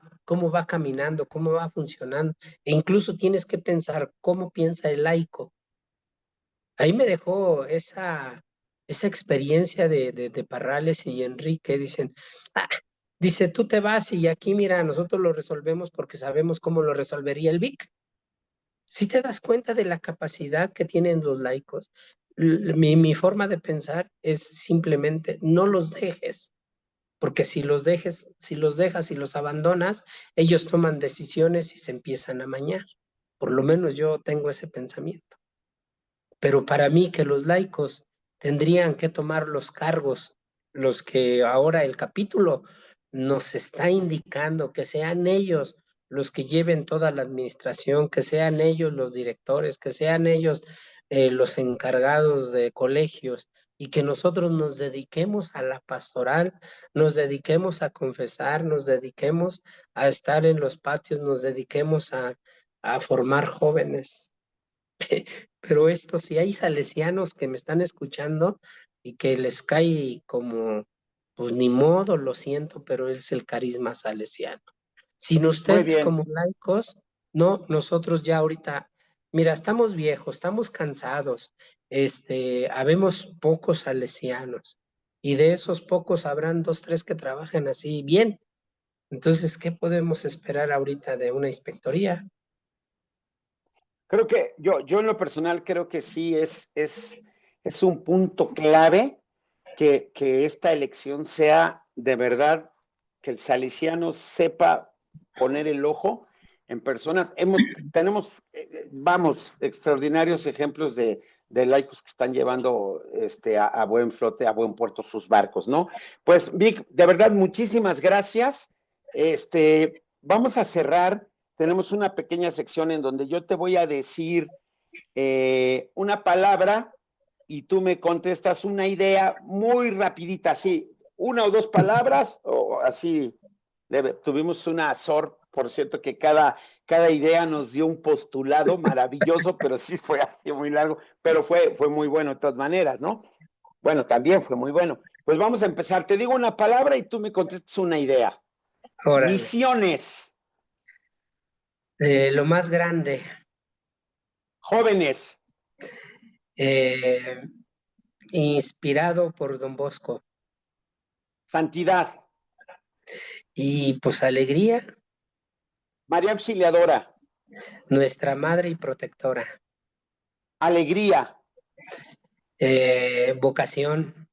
caminando, cómo va funcionando, e incluso tienes que pensar cómo piensa el laico. Ahí me dejó esa experiencia de Parrales y Enrique. Dicen, dice, tú te vas y aquí, mira, nosotros lo resolvemos porque sabemos cómo lo resolvería el Vic. Si te das cuenta de la capacidad que tienen los laicos, mi forma de pensar es simplemente no los dejes, porque si los dejas y los abandonas, ellos toman decisiones y se empiezan a amañar. Por lo menos yo tengo ese pensamiento. Pero para mí que los laicos tendrían que tomar los cargos, los que ahora el capítulo nos está indicando, que sean ellos los que lleven toda la administración, que sean ellos los directores, que sean ellos los encargados de colegios, y que nosotros nos dediquemos a la pastoral, nos dediquemos a confesar, nos dediquemos a estar en los patios, nos dediquemos a formar jóvenes. Pero esto, si hay salesianos que me están escuchando y que les cae como, pues ni modo, lo siento, pero es el carisma salesiano. Sin Muy ustedes bien. como laicos, no, nosotros ya ahorita, mira, estamos viejos, estamos cansados, habemos pocos salesianos, y de esos pocos habrán 2, 3 que trabajen así bien. Entonces, ¿qué podemos esperar ahorita de una inspectoría? Creo que yo en lo personal creo que sí es un punto clave que esta elección sea de verdad, que el salesiano sepa poner el ojo en personas. Tenemos, vamos, extraordinarios ejemplos de laicos que están llevando a buen flote, a buen puerto sus barcos, ¿no? Pues, Vic, de verdad, muchísimas gracias. Vamos a cerrar. Tenemos una pequeña sección en donde yo te voy a decir una palabra y tú me contestas una idea muy rapidita, así, 1 o 2 palabras, o así. Tuvimos una por cierto, que cada idea nos dio un postulado maravilloso, pero sí fue así muy largo, pero fue muy bueno de todas maneras, ¿no? Bueno, también fue muy bueno. Pues vamos a empezar. Te digo una palabra y tú me contestas una idea. Órale. Misiones. Lo más grande. Jóvenes. Inspirado por Don Bosco. Santidad. Y pues alegría. María Auxiliadora. Nuestra madre y protectora. Alegría. Vocación.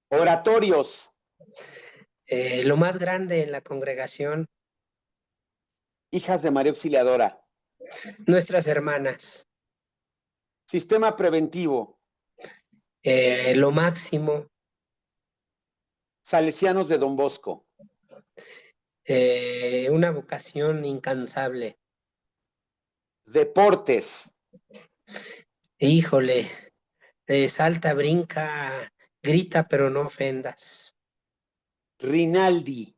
Oratorios. Lo más grande en la congregación. Hijas de María Auxiliadora. Nuestras hermanas. Sistema preventivo. Lo máximo. Salesianos de Don Bosco. Una vocación incansable. Deportes. Híjole, salta, brinca, grita, pero no ofendas. Rinaldi.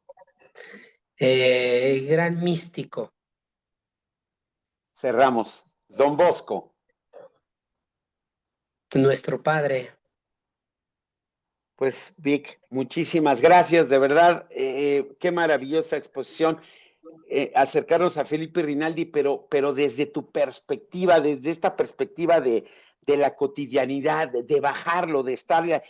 Gran místico. Cerramos. Don Bosco. Nuestro padre. Pues, Vic, muchísimas gracias, de verdad, qué maravillosa exposición, acercarnos a Felipe Rinaldi, pero desde tu perspectiva, desde esta perspectiva de la cotidianidad, de bajarlo, de estar,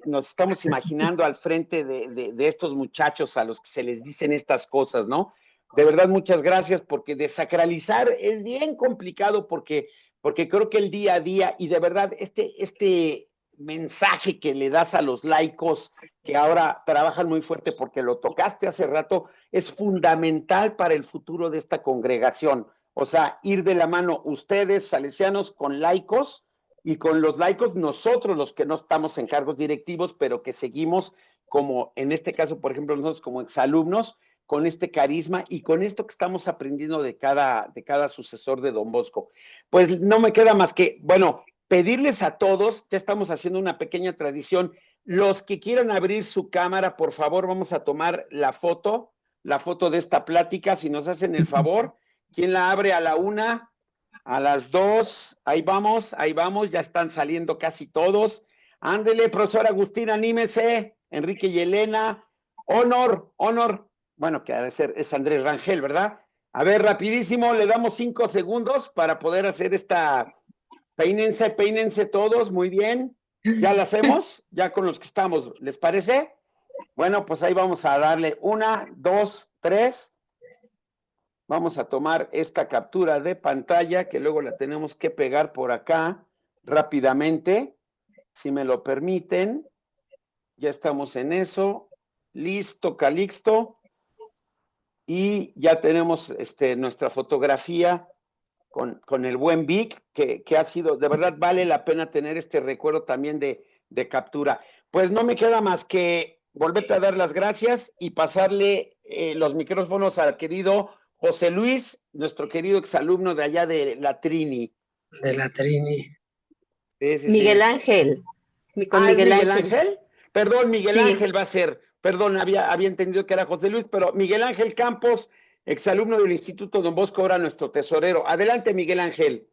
nos estamos imaginando al frente de estos muchachos a los que se les dicen estas cosas, ¿no? De verdad, muchas gracias, porque desacralizar es bien complicado, porque creo que el día a día, y de verdad, este mensaje que le das a los laicos que ahora trabajan muy fuerte, porque lo tocaste hace rato, es fundamental para el futuro de esta congregación. O sea, ir de la mano ustedes, salesianos, con laicos, y con los laicos nosotros, los que no estamos en cargos directivos, pero que seguimos, como en este caso, por ejemplo, nosotros como exalumnos, con este carisma y con esto que estamos aprendiendo de cada sucesor de Don Bosco. Pues no me queda más que, bueno, pedirles a todos, ya estamos haciendo una pequeña tradición, los que quieran abrir su cámara, por favor, vamos a tomar la foto de esta plática, si nos hacen el favor. ¿Quién la abre a la 1? A las 2, ahí vamos, ya están saliendo casi todos. Ándele, profesor Agustín, anímese. Enrique y Elena. Honor, bueno, que ha de ser, es Andrés Rangel, ¿verdad? A ver, rapidísimo, le damos 5 segundos para poder hacer esta... Peínense todos, muy bien. ¿Ya la hacemos? Ya con los que estamos, ¿les parece? Bueno, pues ahí vamos a darle 1, 2, 3. Vamos a tomar esta captura de pantalla, que luego la tenemos que pegar por acá rápidamente, si me lo permiten. Ya estamos en eso. Listo, Calixto. Y ya tenemos nuestra fotografía con el buen Vic, que ha sido, de verdad vale la pena tener este recuerdo también de captura. Pues no me queda más que volverte a dar las gracias y pasarle los micrófonos al querido José Luis, nuestro querido exalumno de allá de la Trini. De la Trini. Sí, sí, Miguel sí. Ángel. Con ¿Es Miguel Miguel Ángel. Ángel? Perdón, Miguel Sí. Ángel va a ser. Perdón, había entendido que era José Luis, pero Miguel Ángel Campos, exalumno del Instituto Don Bosco, ahora nuestro tesorero. Adelante, Miguel Ángel.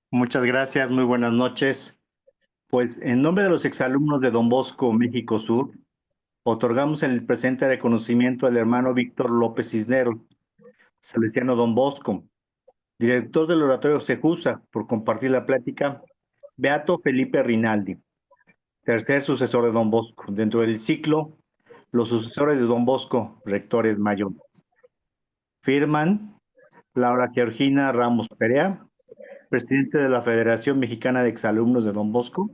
Muchas gracias, muy buenas noches. Pues en nombre de los exalumnos de Don Bosco, México Sur, otorgamos el presente reconocimiento al hermano Víctor López Cisneros, salesiano Don Bosco, director del Oratorio Sejusa, por compartir la plática, Beato Felipe Rinaldi, tercer sucesor de Don Bosco, dentro del ciclo Los sucesores de Don Bosco, rectores mayores. Firman Laura Georgina Ramos Perea, presidente de la Federación Mexicana de Exalumnos de Don Bosco,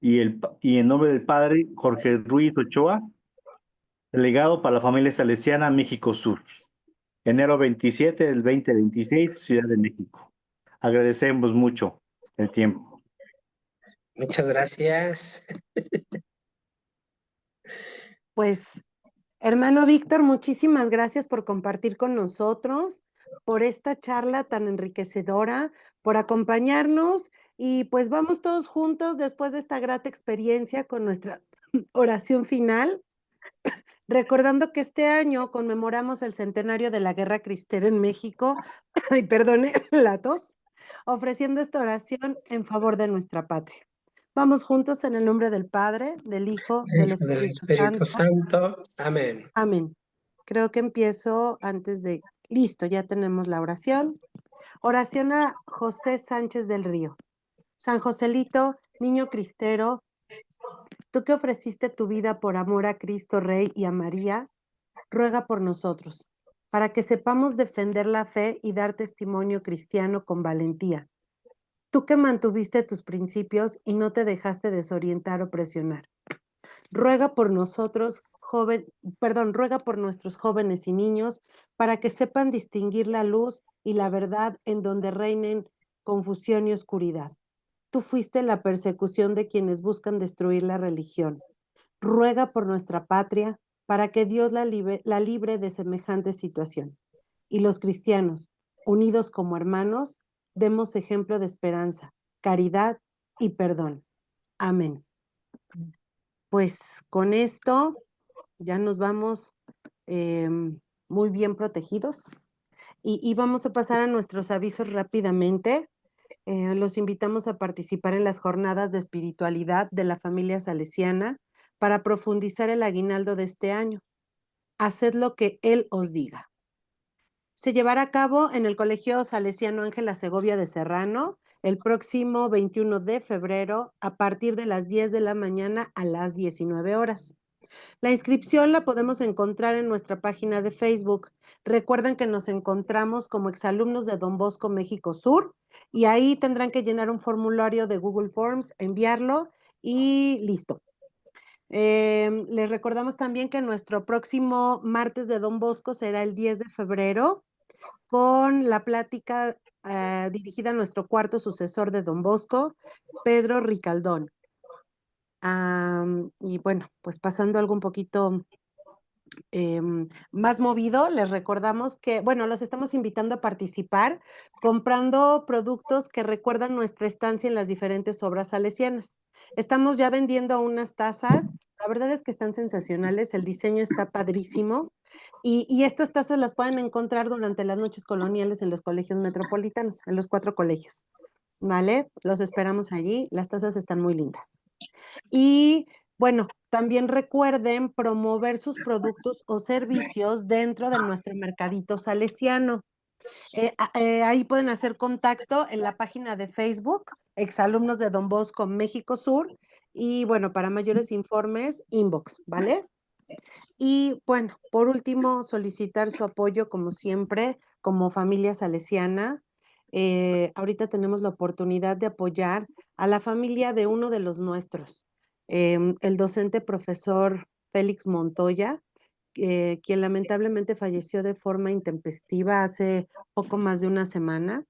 y en nombre del padre Jorge Ruiz Ochoa, delegado para la familia salesiana México Sur, enero 27 del 2026, Ciudad de México. Agradecemos mucho el tiempo. Muchas gracias. Pues, hermano Víctor, muchísimas gracias por compartir con nosotros, por esta charla tan enriquecedora, por acompañarnos y pues vamos todos juntos después de esta grata experiencia con nuestra oración final, recordando que este año conmemoramos el centenario de la Guerra Cristera en México, ay, perdone la tos, ofreciendo esta oración en favor de nuestra patria. Vamos juntos en el nombre del Padre, del Hijo, del Espíritu Santo. Santo. Amén. Amén. Creo que empiezo antes de... Listo, ya tenemos la oración. Oración a José Sánchez del Río. San Joselito, niño cristero, tú que ofreciste tu vida por amor a Cristo Rey y a María, ruega por nosotros, para que sepamos defender la fe y dar testimonio cristiano con valentía. Tú que mantuviste tus principios y no te dejaste desorientar o presionar. Ruega por nosotros, ruega por nuestros jóvenes y niños, para que sepan distinguir la luz y la verdad en donde reinen confusión y oscuridad. Tú fuiste la persecución de quienes buscan destruir la religión. Ruega por nuestra patria, para que Dios la libre de semejante situación. Y los cristianos, unidos como hermanos, demos ejemplo de esperanza, caridad y perdón. Amén. Pues con esto ya nos vamos muy bien protegidos y vamos a pasar a nuestros avisos rápidamente. Los invitamos a participar en las jornadas de espiritualidad de la familia salesiana para profundizar el aguinaldo de este año. Haced lo que Él os diga. Se llevará a cabo en el Colegio Salesiano Ángela Segovia de Serrano el próximo 21 de febrero a partir de las 10 de la mañana a las 19 horas. La inscripción la podemos encontrar en nuestra página de Facebook. Recuerden que nos encontramos como exalumnos de Don Bosco México Sur y ahí tendrán que llenar un formulario de Google Forms, enviarlo y listo. Les recordamos también que nuestro próximo martes de Don Bosco será el 10 de febrero con la plática dirigida a nuestro cuarto sucesor de Don Bosco, Pedro Ricaldón. Y bueno, pues pasando algo un poquito más movido, les recordamos que, bueno, los estamos invitando a participar comprando productos que recuerdan nuestra estancia en las diferentes obras salesianas. Estamos ya vendiendo unas tazas, la verdad es que están sensacionales, el diseño está padrísimo y estas tazas las pueden encontrar durante las noches coloniales en los colegios metropolitanos, en los 4 colegios, ¿vale? Los esperamos allí, las tazas están muy lindas. Y bueno, también recuerden promover sus productos o servicios dentro de nuestro mercadito salesiano. Ahí pueden hacer contacto en la página de Facebook, Exalumnos de Don Bosco México Sur, y bueno, para mayores informes, inbox, ¿vale? Y bueno, por último, solicitar su apoyo como siempre, como familia salesiana. Ahorita tenemos la oportunidad de apoyar a la familia de uno de los nuestros, el docente profesor Félix Montoya, quien lamentablemente falleció de forma intempestiva hace poco más de una semana,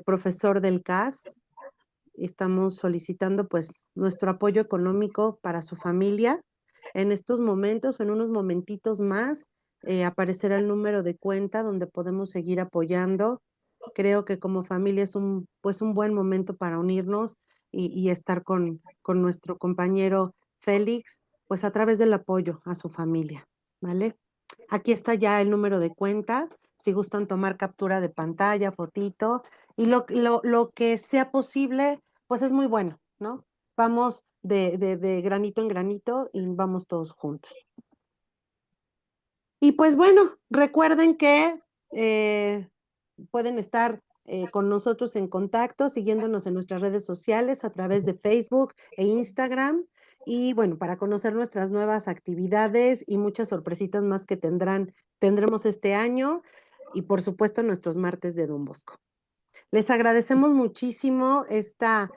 profesor del CAS, estamos solicitando pues nuestro apoyo económico para su familia. En estos momentos o en unos momentitos más aparecerá el número de cuenta donde podemos seguir apoyando. Creo que como familia es un buen momento para unirnos y estar con nuestro compañero Félix, pues a través del apoyo a su familia, ¿vale? Aquí está ya el número de cuenta, si gustan tomar captura de pantalla, fotito, y lo que sea posible, pues es muy bueno, ¿no? Vamos de granito en granito y vamos todos juntos. Y pues bueno, recuerden que pueden estar con nosotros en contacto, siguiéndonos en nuestras redes sociales a través de Facebook e Instagram. Y bueno, para conocer nuestras nuevas actividades y muchas sorpresitas más que tendremos este año. Y por supuesto, nuestros martes de Don Bosco. Les agradecemos muchísimo esta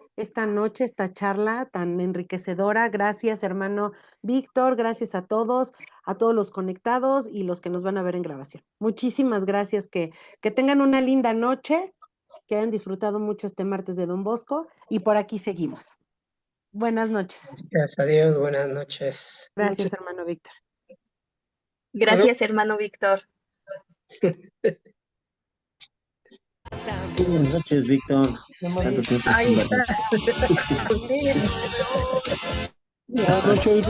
noche, esta charla tan enriquecedora. Gracias, hermano Víctor. Gracias a todos los conectados y los que nos van a ver en grabación. Muchísimas gracias. Que tengan una linda noche, que hayan disfrutado mucho este martes de Don Bosco y por aquí seguimos. Buenas noches. Gracias a Dios, buenas noches. Gracias, hermano Víctor. Gracias, hermano Víctor. Buenas noches, Víctor. Tanto tiempo Ahí sin está. vernos. Buenas noches.